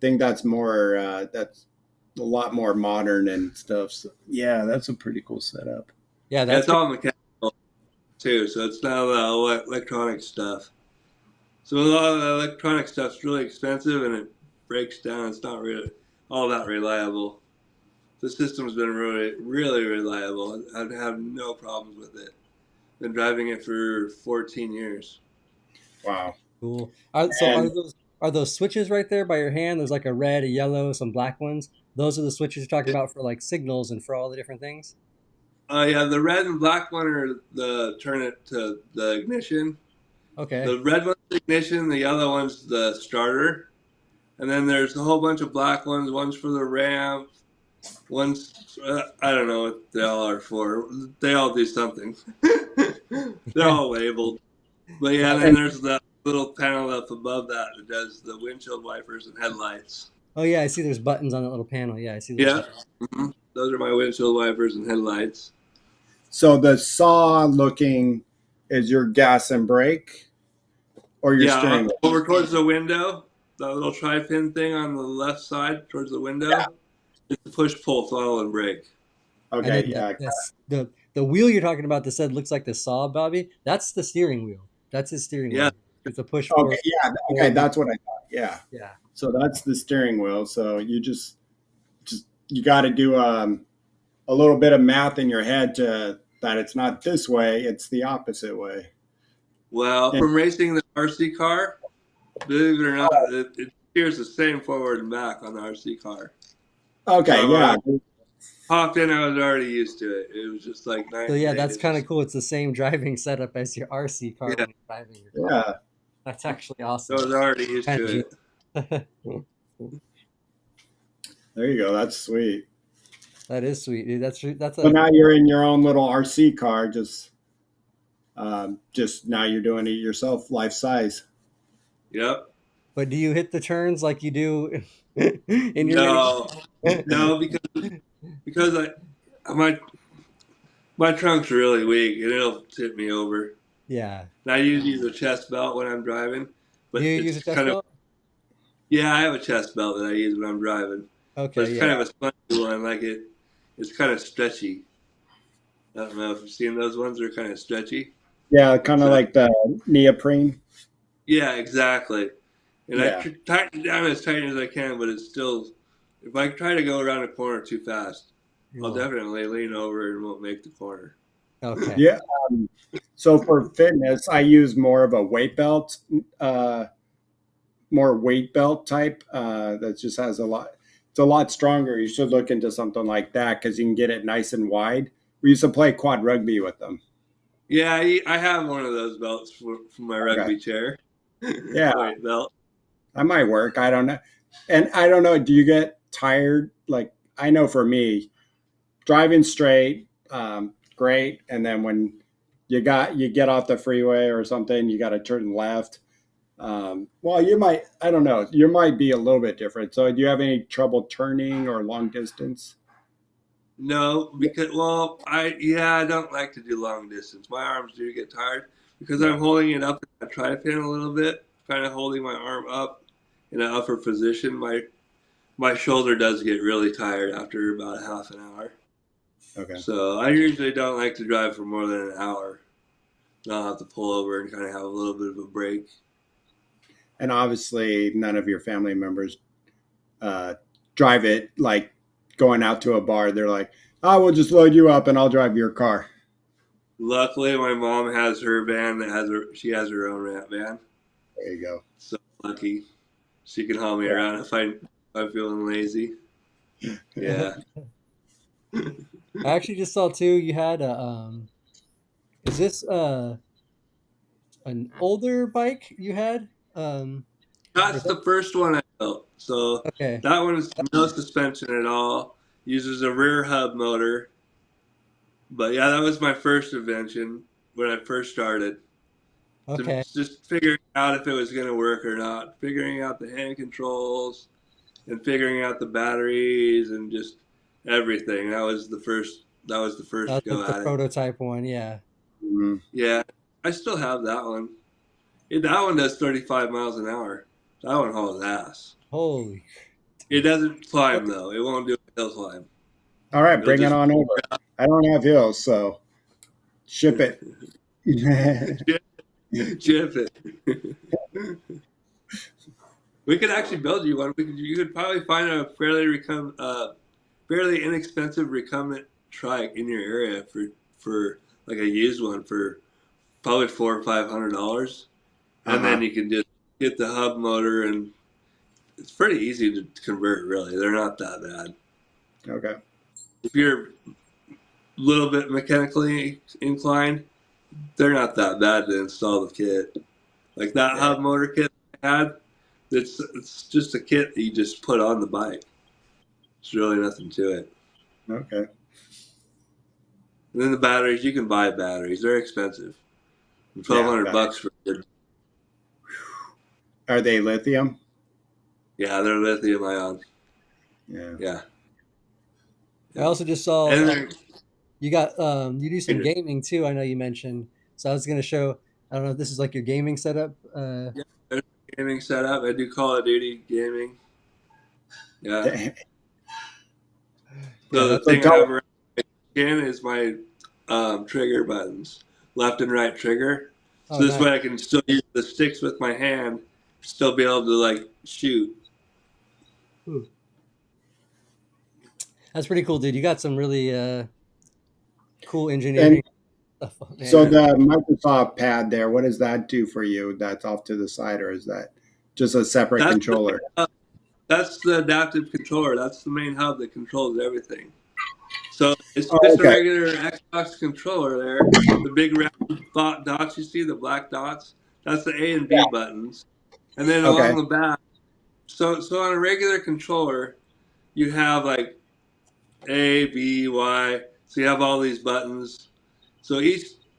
think that's more that's a lot more modern and stuff. So, yeah, that's a pretty cool setup.
Yeah,
Yeah,
that's
it's
pretty.
all mechanical too, so it's not electronic stuff. So a lot of the electronic stuff's really expensive and it breaks down. It's not really all that reliable. The system's been really, really reliable. I've had no problems with it. Been driving it for 14 years.
Wow.
Cool. So
And
are those switches right there by your hand? There's like a red, a yellow, some black ones. Those are the switches you're talking about for like signals and for all the different things.
Yeah, the red and black one are the turn it to the ignition.
Okay.
The red one's the ignition, the yellow one's the starter. And then there's a whole bunch of black ones. One's for the ramp. One's, I don't know what they all are for. They all do something. They're
Yeah.
all labeled. But yeah, and
Got
then
it.
and
there's the little panel up above that that does the windshield wipers and headlights.
Oh yeah, I see. There's buttons on that little panel. Yeah, I see those
Yeah,
buttons.
those are my windshield wipers and headlights.
so the saw looking is your gas and brake or your
Yeah,
steering wheel?
over towards the window, the little tri-pin thing on the left side towards the window. It's the push, pull, throttle, and brake.
And
Okay,
then
yeah.
the wheel you're talking about that said looks like the saw, Bobby. That's the steering wheel. That's his steering
Yeah,
wheel. It's a push
Okay,
forward.
yeah. Okay,
Forward.
that's what I thought. Yeah.
Yeah.
So that's the steering wheel. So you just you got to do a little bit of math in your head to that it's not this way, it's the opposite way.
well,
And
from racing the RC car, believe it or not, it steers the same forward and back on the RC car.
okay,
So when
yeah.
I hopped in, I was already used to it. It was just like night
So
and
yeah,
day.
that's
It's
kind of
just
cool. It's the same driving setup as your RC car
yeah,
when you're driving your car.
Yeah.
That's actually
I
awesome.
was already used
Kind
to
of
it.
genius.
There you go. That's sweet.
That is sweet, dude. That's
So
a
now you're in your own little RC car, just now you're doing it yourself, life size.
Yep.
But do you hit the turns like you do in your mini?
No, no, because my trunk's really weak and it'll tip me over.
Yeah.
And I usually use a chest belt when I'm driving,
Do
but
you use a
it's
chest
kind of
belt?
yeah, I have a chest belt that I use when I'm driving, but
Okay,
it's
yeah.
kind of a spongy one. Like it's kind of stretchy. I don't know if you've seen those ones. They're kind of stretchy.
Yeah, kind of
So
like the neoprene.
yeah, exactly. And I
Yeah.
tighten it down as tight as I can, but it's still. If I try to go around a corner too fast,
You
I'll
won't.
definitely lean over and won't make the corner.
Okay.
Yeah. Um, so for fitness, I use more of a weight belt, uh, more weight belt type that just has a lot. It's a lot stronger. You should look into something like that because you can get it nice and wide. We used to play quad rugby with them.
Yeah, I have one of those belts for my
Okay.
rugby chair.
Yeah,
Weight belt.
that might work. I don't know. And I don't know. Do you get tired? Like I know for me, driving straight, great. And then when you get off the freeway or something, you got to turn left. Well, you might. I don't know. You might be a little bit different. So, do you have any trouble turning or long distance?
No, because I don't like to do long distance. My arms do get tired because
Yeah.
I'm holding it up in a tri-pin a little bit, kind of holding my arm up in an upper position. My shoulder does get really tired after about a half an hour.
Okay.
So I usually don't like to drive for more than an hour. I'll have to pull over and kind of have a little bit of a break.
And obviously, none of your family members uh, drive it like going out to a bar. They're like, "I will just load you up and I'll drive your car."
Luckily, my mom has her van she has her own ramp van.
There you go.
So lucky. She can haul me
Yeah.
around if I'm feeling lazy. Yeah.
I actually just saw too. You had a is this an older bike you had?
That's
Is that
the first one I built. So
okay?
that one is no suspension at all. Uses a rear hub motor. But yeah, that was my first invention when I first started. To
Okay.
just figuring out if it was going to work or not, figuring out the hand controls and figuring out the batteries and just everything. That was That was the first
That's
go
like the
at it.
prototype one. Yeah.
Mhm.
Yeah, I still have that one. That one does 35 miles an hour. That one hauls ass.
Holy.
It doesn't climb though. It won't do a hill climb.
All right,
It'll
bring it
just
on over. I don't have hills, so ship it.
chip it. We could actually build you one. You could probably find a fairly inexpensive recumbent trike in your area for like a used one for probably $400 or $500, and
Uh-huh.
then you can just get the hub motor, and it's pretty easy to convert. Really, they're not that bad.
Okay.
If you're a little bit mechanically inclined, they're not that bad to install the kit. Like that
Yeah.
hub motor kit I had, it's just a kit that you just put on the bike. There's really nothing to it.
Okay.
And then the batteries, you can buy batteries. They're expensive. Twelve
Yeah.
hundred bucks for good.
Are they lithium?
Yeah, they're lithium ion.
Yeah.
Yeah.
I also just saw
And
you got you do some
they're,
gaming too. I know you mentioned. So I was gonna show. I don't know if this is like your gaming setup.
yeah, there's a gaming setup. I do Call of Duty gaming. Yeah.
Yeah,
So the
that's
So
thing I have
tell.
around my skin is my trigger buttons, left and right trigger.
oh
So this
nice.
way I can still use the sticks with my hand, still be able to like shoot.
That's pretty cool, dude. You got some really cool
And
engineering stuff on there.
so the Microsoft pad there, what does that do for you? That's off to the side, or is that just a separate
That's
controller?
that's the adaptive controller. That's the main hub that controls everything. So it's
Oh,
just a
okay.
regular Xbox controller there. The big round dots you see, the black dots, that's the A and B buttons. And then
Okay.
along the back, so on a regular controller, you have like A, B, Y. So you have all these buttons. So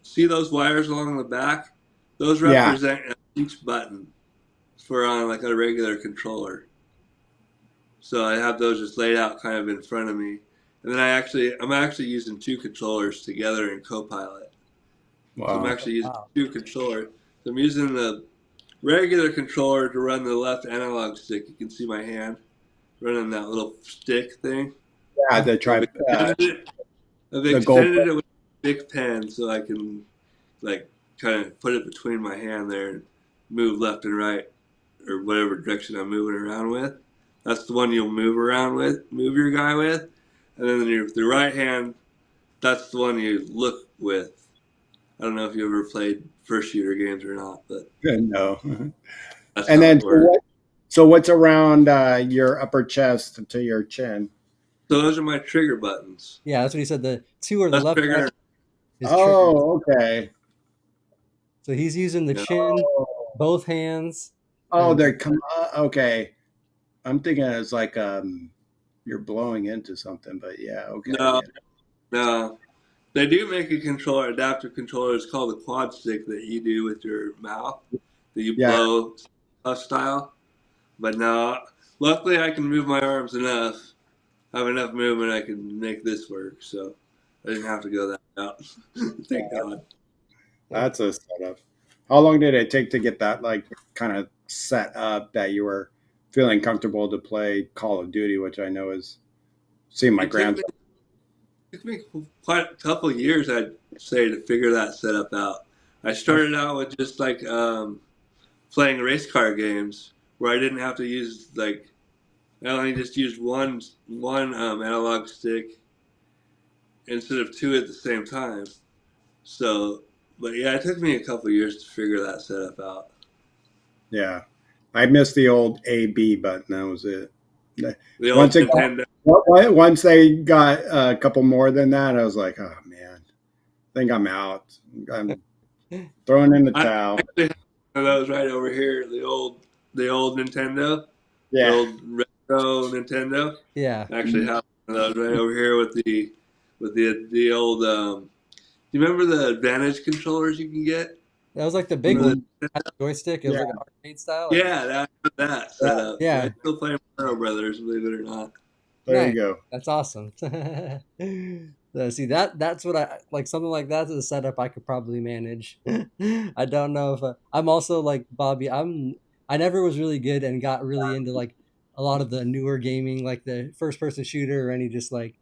see those wires along the back? Those
Yeah.
represent each button for on like a regular controller. So I have those just laid out kind of in front of me. And then I'm actually using two controllers together in Copilot. So I'm
Wow.
actually using
Wow.
two controllers. So I'm using the regular controller to run the left analog stick. You can see my hand running that little stick thing.
Yeah, the
I've
the gold.
extended it with a big pen so I can like kind of put it between my hand there and move left and right or whatever direction I'm moving around with. That's the one you'll move your guy with. And then the right hand, that's the one you look with. I don't know if you ever played first shooter games or not, but
No.
that's
And
how
then
it works.
so what's around your upper chest to your chin?
So those are my trigger buttons.
Yeah, that's what he said. The two are the
That's
left
trigger.
right is trigger.
Oh, okay.
So he's using the
Yeah.
chin,
Oh,
both hands.
oh,
And
okay. I'm thinking it's like you're blowing into something, but yeah, okay.
No,
Yeah.
no. They do make a controller, adaptive controller. It's called the quad stick that you do with your mouth, that you
Yeah.
blow puff style. But no, luckily I can move my arms enough. I have enough movement I can make this work. So I didn't have to go that route. Thank God.
That's a setup. How long did it take to get that like kind of set up that you were feeling comfortable to play Call of Duty, which I know is seeing my
It
grandson.
took me quite a couple of years, I'd say, to figure that setup out. I started out with just like playing race car games where I didn't have to use like I only just used one analog stick instead of two at the same time. So, but yeah, it took me a couple of years to figure that setup out.
Yeah. I missed the old A-B button. That was it.
The old
Once it got,
Nintendo.
once they got a couple more than that, I was like, oh man, I think I'm out. I'm throwing in the
I
towel.
actually have one of those right over here. The old Nintendo. The
Yeah.
old retro Nintendo.
yeah,
I actually have one of those right over here with the old. Do you remember the Advantage controllers you can get?
that was like the big
Remember
one. Joystick. It was
Yeah.
like an arcade style. Like,
Yeah, that setup.
Yeah.
I still play Mario Brothers, believe it or not.
There
nice.
you go.
That's awesome. See that's what I like. Something like that's a setup I could probably manage. I don't know if I'm also like Bobby. I never was really good and got really into like a lot of the newer gaming, like the first person shooter or any just like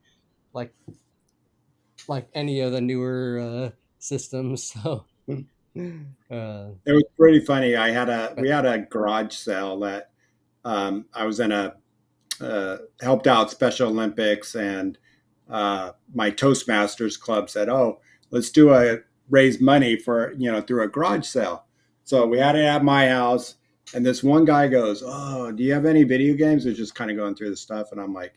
like any of the newer systems. So
It was pretty funny. We
but
had a garage sale that I was in a helped out Special Olympics, and my Toastmasters club said, "Oh, let's do a raise money for through a garage sale." So we had it at my house, and this one guy goes, "Oh, do you have any video games?" We're just kind of going through the stuff, and I'm like,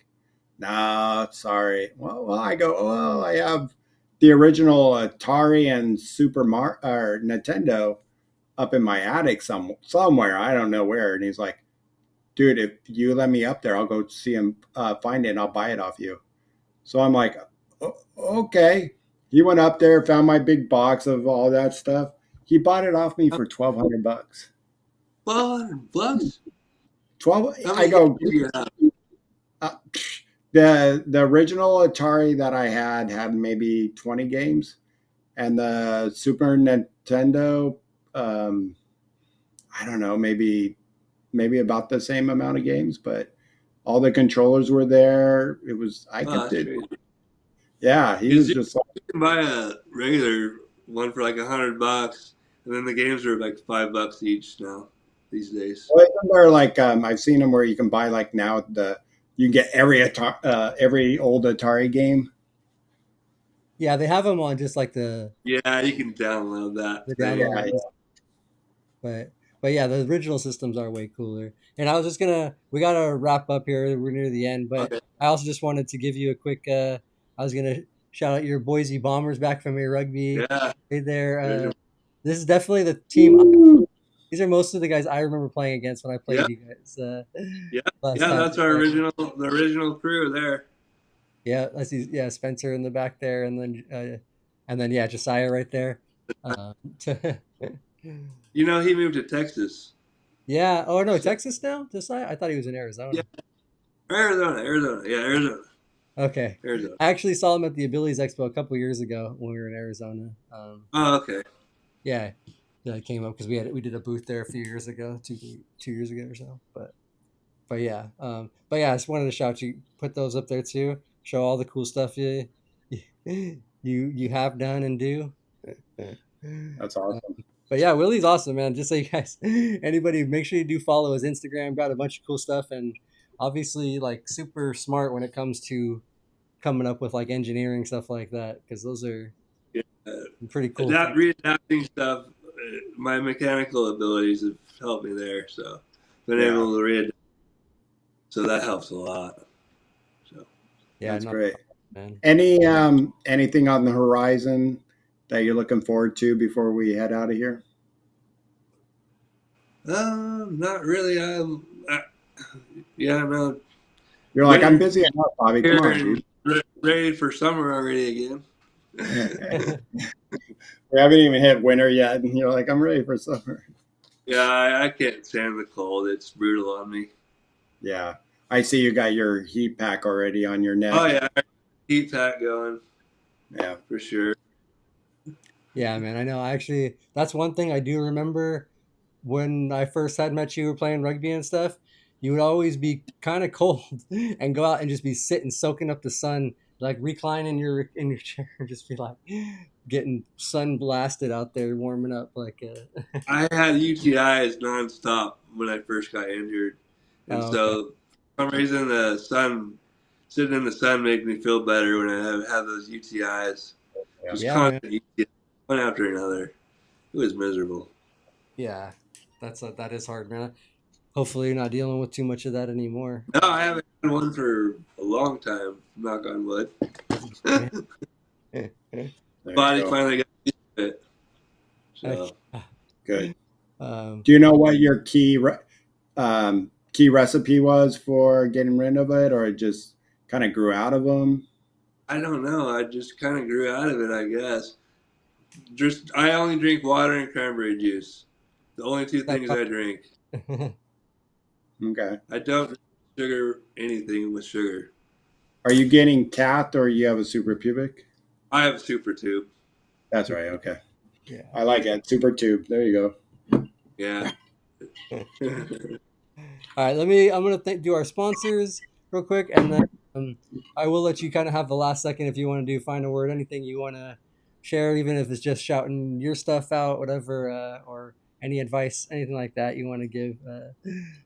"Nah, sorry." Well, I go, "Oh, I have the original Atari and Super Mario or Nintendo up in my attic somewhere. I don't know where." And he's like, "Dude, if you let me up there, I'll go see him, find it, and I'll buy it off you." So I'm like, Okay. He went up there, found my big box of all that stuff. He bought it off me for $1,200.
$1,200?
12.
How
I
many games
go.
do you have?
uh, the original Atari that I had maybe 20 games, and the Super Nintendo, um, I don't know, maybe about the same amount of games, but all the controllers were there. It was I
Oh,
could
that's
do.
crazy.
Yeah, he
Because
was
you
just like,
can buy a regular one for like $100, and then the games are like $5 each now these days.
well, isn't there like I've seen them where you can buy like now you can get every old Atari game.
yeah, they have them on just like
Yeah, you can download that
the
thing.
download
Yeah,
ones. But yeah, the original systems are way cooler. And I was just gonna we gotta wrap up here. We're near the end, but
Okay.
I also just wanted to give you a quick I was gonna shout out your Boise Bombers back from your rugby
Yeah.
right there.
Original.
This is definitely the team.
Woo!
These are most of the guys I remember playing against when I
Yeah.
played you guys
Yeah.
last
Yeah.
time
That's
we
our
played.
original crew there.
Yeah, I see. Yeah, Spencer in the back there, and then yeah, Josiah right there. Uh,
He moved to Texas.
yeah. Oh no,
So,
Texas now, Josiah. I thought he was in
yeah.
Arizona.
Arizona. Yeah, Arizona.
Okay.
Arizona.
I actually saw him at the Abilities Expo a couple years ago when we were in Arizona.
Oh, okay.
Yeah, yeah, I came up because we did a booth there a few years ago, 2 years ago or so. But yeah, I just wanted to shout you, put those up there too, show all the cool stuff you have done and do.
That's awesome.
But yeah, Willie's awesome, man. Just so you guys, anybody, make sure you do follow his Instagram. Got a bunch of cool stuff, and obviously like super smart when it comes to coming up with like engineering stuff like that, because those are
Yeah.
pretty cool things.
Readapting stuff. My mechanical abilities have helped me there, so been
Yeah,
able to read. So that helps a lot. So
Yeah,
that's
not
great.
man.
Anything on the horizon that you're looking forward to before we head out of here?
not really. Yeah, no.
You're like, I'm
Winter
busy enough, Bobby. Come
here
on,
and
dude.
ready for summer already again.
We haven't even hit winter yet, and you're like, I'm ready for summer.
Yeah, I can't stand the cold. It's brutal on me.
Yeah, I see you got your heat pack already on your
Oh
neck.
yeah, heat pack going
Yeah,
for sure.
Yeah, man. I know. Actually, that's one thing I do remember when I first had met you, were playing rugby and stuff. You would always be kind of cold and go out and just be sitting, soaking up the sun, like reclining in your chair, and just be like getting sun blasted out there, warming up. Like,
I had UTIs nonstop when I first got injured, and
oh, okay,
so for some reason sitting in the sun made me feel better when I have those UTIs.
yeah.
Just
yeah, man.
constant UTIs, one after another. It was miserable.
Yeah, that is hard, man. Hopefully, you're not dealing with too much of that anymore.
No, I haven't had one for a long time. Knock on wood.
Yeah.
There you
Body
go.
finally got used to it.
Okay.
So
Good.
Um,
Do you know what your key recipe was for getting rid of it, or it just kind of grew out of them?
I don't know. I just kind of grew out of it, I guess. Just I only drink water and cranberry juice. The only two
that
things I drink.
Okay.
I don't drink sugar anything with sugar.
Are you getting capped, or you have a super pubic?
I have a super tube.
That's right. Okay.
Yeah.
I like it. Super tube. There you go.
Yeah.
All right, I'm gonna do our sponsors real quick, and then I will let you kind of have the last second if you want to do final word, anything you want to share, even if it's just shouting your stuff out, whatever, or any advice, anything like that you want to give.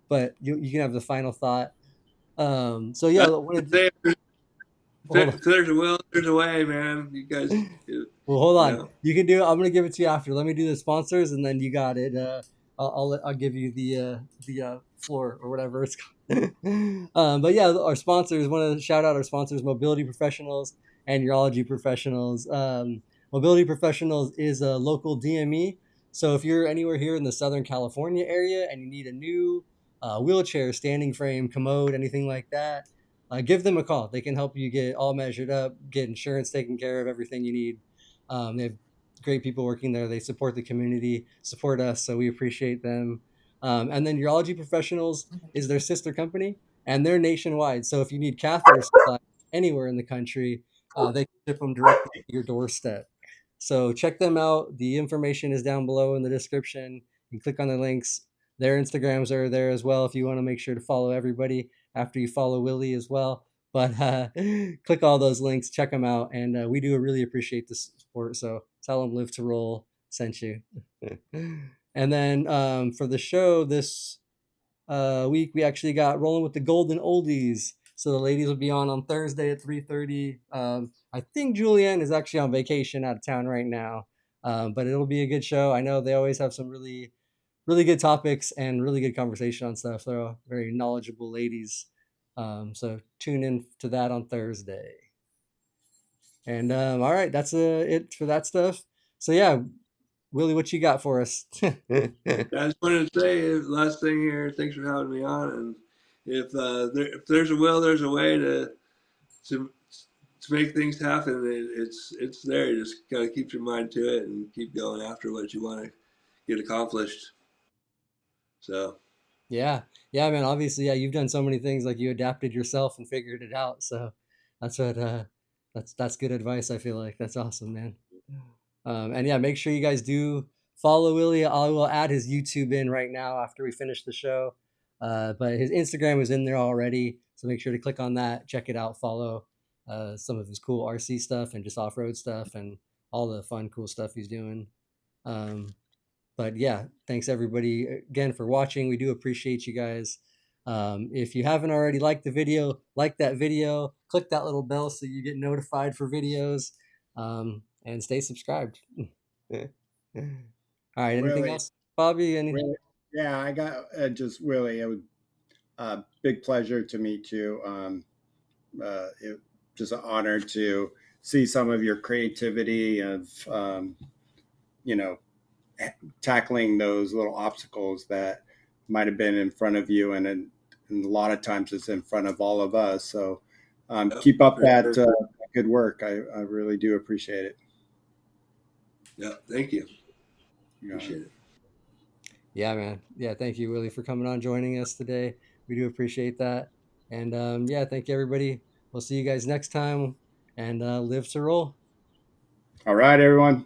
But you can have the final thought. So yeah,
I
what
would
did,
say
hold on.
if there's a will, there's a way, man. You guys, you
Well, hold on.
know.
You can do it. I'm gonna give it to you after. Let me do the sponsors, and then you got it. I'll give you the floor or whatever it's called. But yeah, our sponsors. Want to shout out our sponsors: Mobility Professionals and Urology Professionals. Mobility Professionals is a local DME. So if you're anywhere here in the Southern California area and you need a new wheelchair, standing frame, commode, anything like that, give them a call. They can help you get all measured up, get insurance taken care of, everything you need. They have great people working there. They support the community, support us, so we appreciate them. And then Urology Professionals is their sister company, and they're nationwide. So if you need catheter supply anywhere in the country, they can ship them directly to your doorstep. So check them out. The information is down below in the description. You click on the links. Their Instagrams are there as well if you want to make sure to follow everybody after you follow Willie as well. But click all those links, check them out, and we do really appreciate the support. So tell them Live to Roll sent you. And then for the show this week, we actually got Rolling with the Golden Oldies. So the ladies will be on Thursday at 3:30. I think Julianne is actually on vacation out of town right now, but it'll be a good show. I know they always have some really good topics and really good conversation on stuff. They're all very knowledgeable ladies. So tune in to that on Thursday. And all right, that's it for that stuff. So yeah, Willie, what you got for us?
I just wanted to say last thing here. Thanks for having me on. And if there's a will, there's a way to to make things happen. It's there. You just gotta keep your mind to it and keep going after what you want to get accomplished. So
Yeah, yeah, man. Obviously, yeah, you've done so many things. Like you adapted yourself and figured it out. So that's what that's good advice. I feel like that's awesome, man. And yeah, make sure you guys do follow Willie. I will add his YouTube in right now after we finish the show. But his Instagram is in there already, so make sure to click on that, check it out, follow some of his cool RC stuff and just off road stuff and all the fun, cool stuff he's doing. Um, but yeah, thanks everybody again for watching. We do appreciate you guys. If you haven't already liked the video, like that video, click that little bell so you get notified for videos, and stay subscribed. All right, anything
Willie,
else, Bobby? Anything?
Willie, yeah, I got just Willie. It was a big pleasure to meet you. It just an honor to see some of your creativity of you know tackling those little obstacles that might have been in front of you, and a lot of times it's in front of all of us. So
yep,
keep up
for
that
sure.
good work. I really do appreciate it.
Yeah, thank you.
You got it.
Appreciate it.
Yeah, man. Yeah, thank you, Willie, for coming on, joining us today. We do appreciate that. And yeah, thank you, everybody. We'll see you guys next time. And live to roll.
All right, everyone.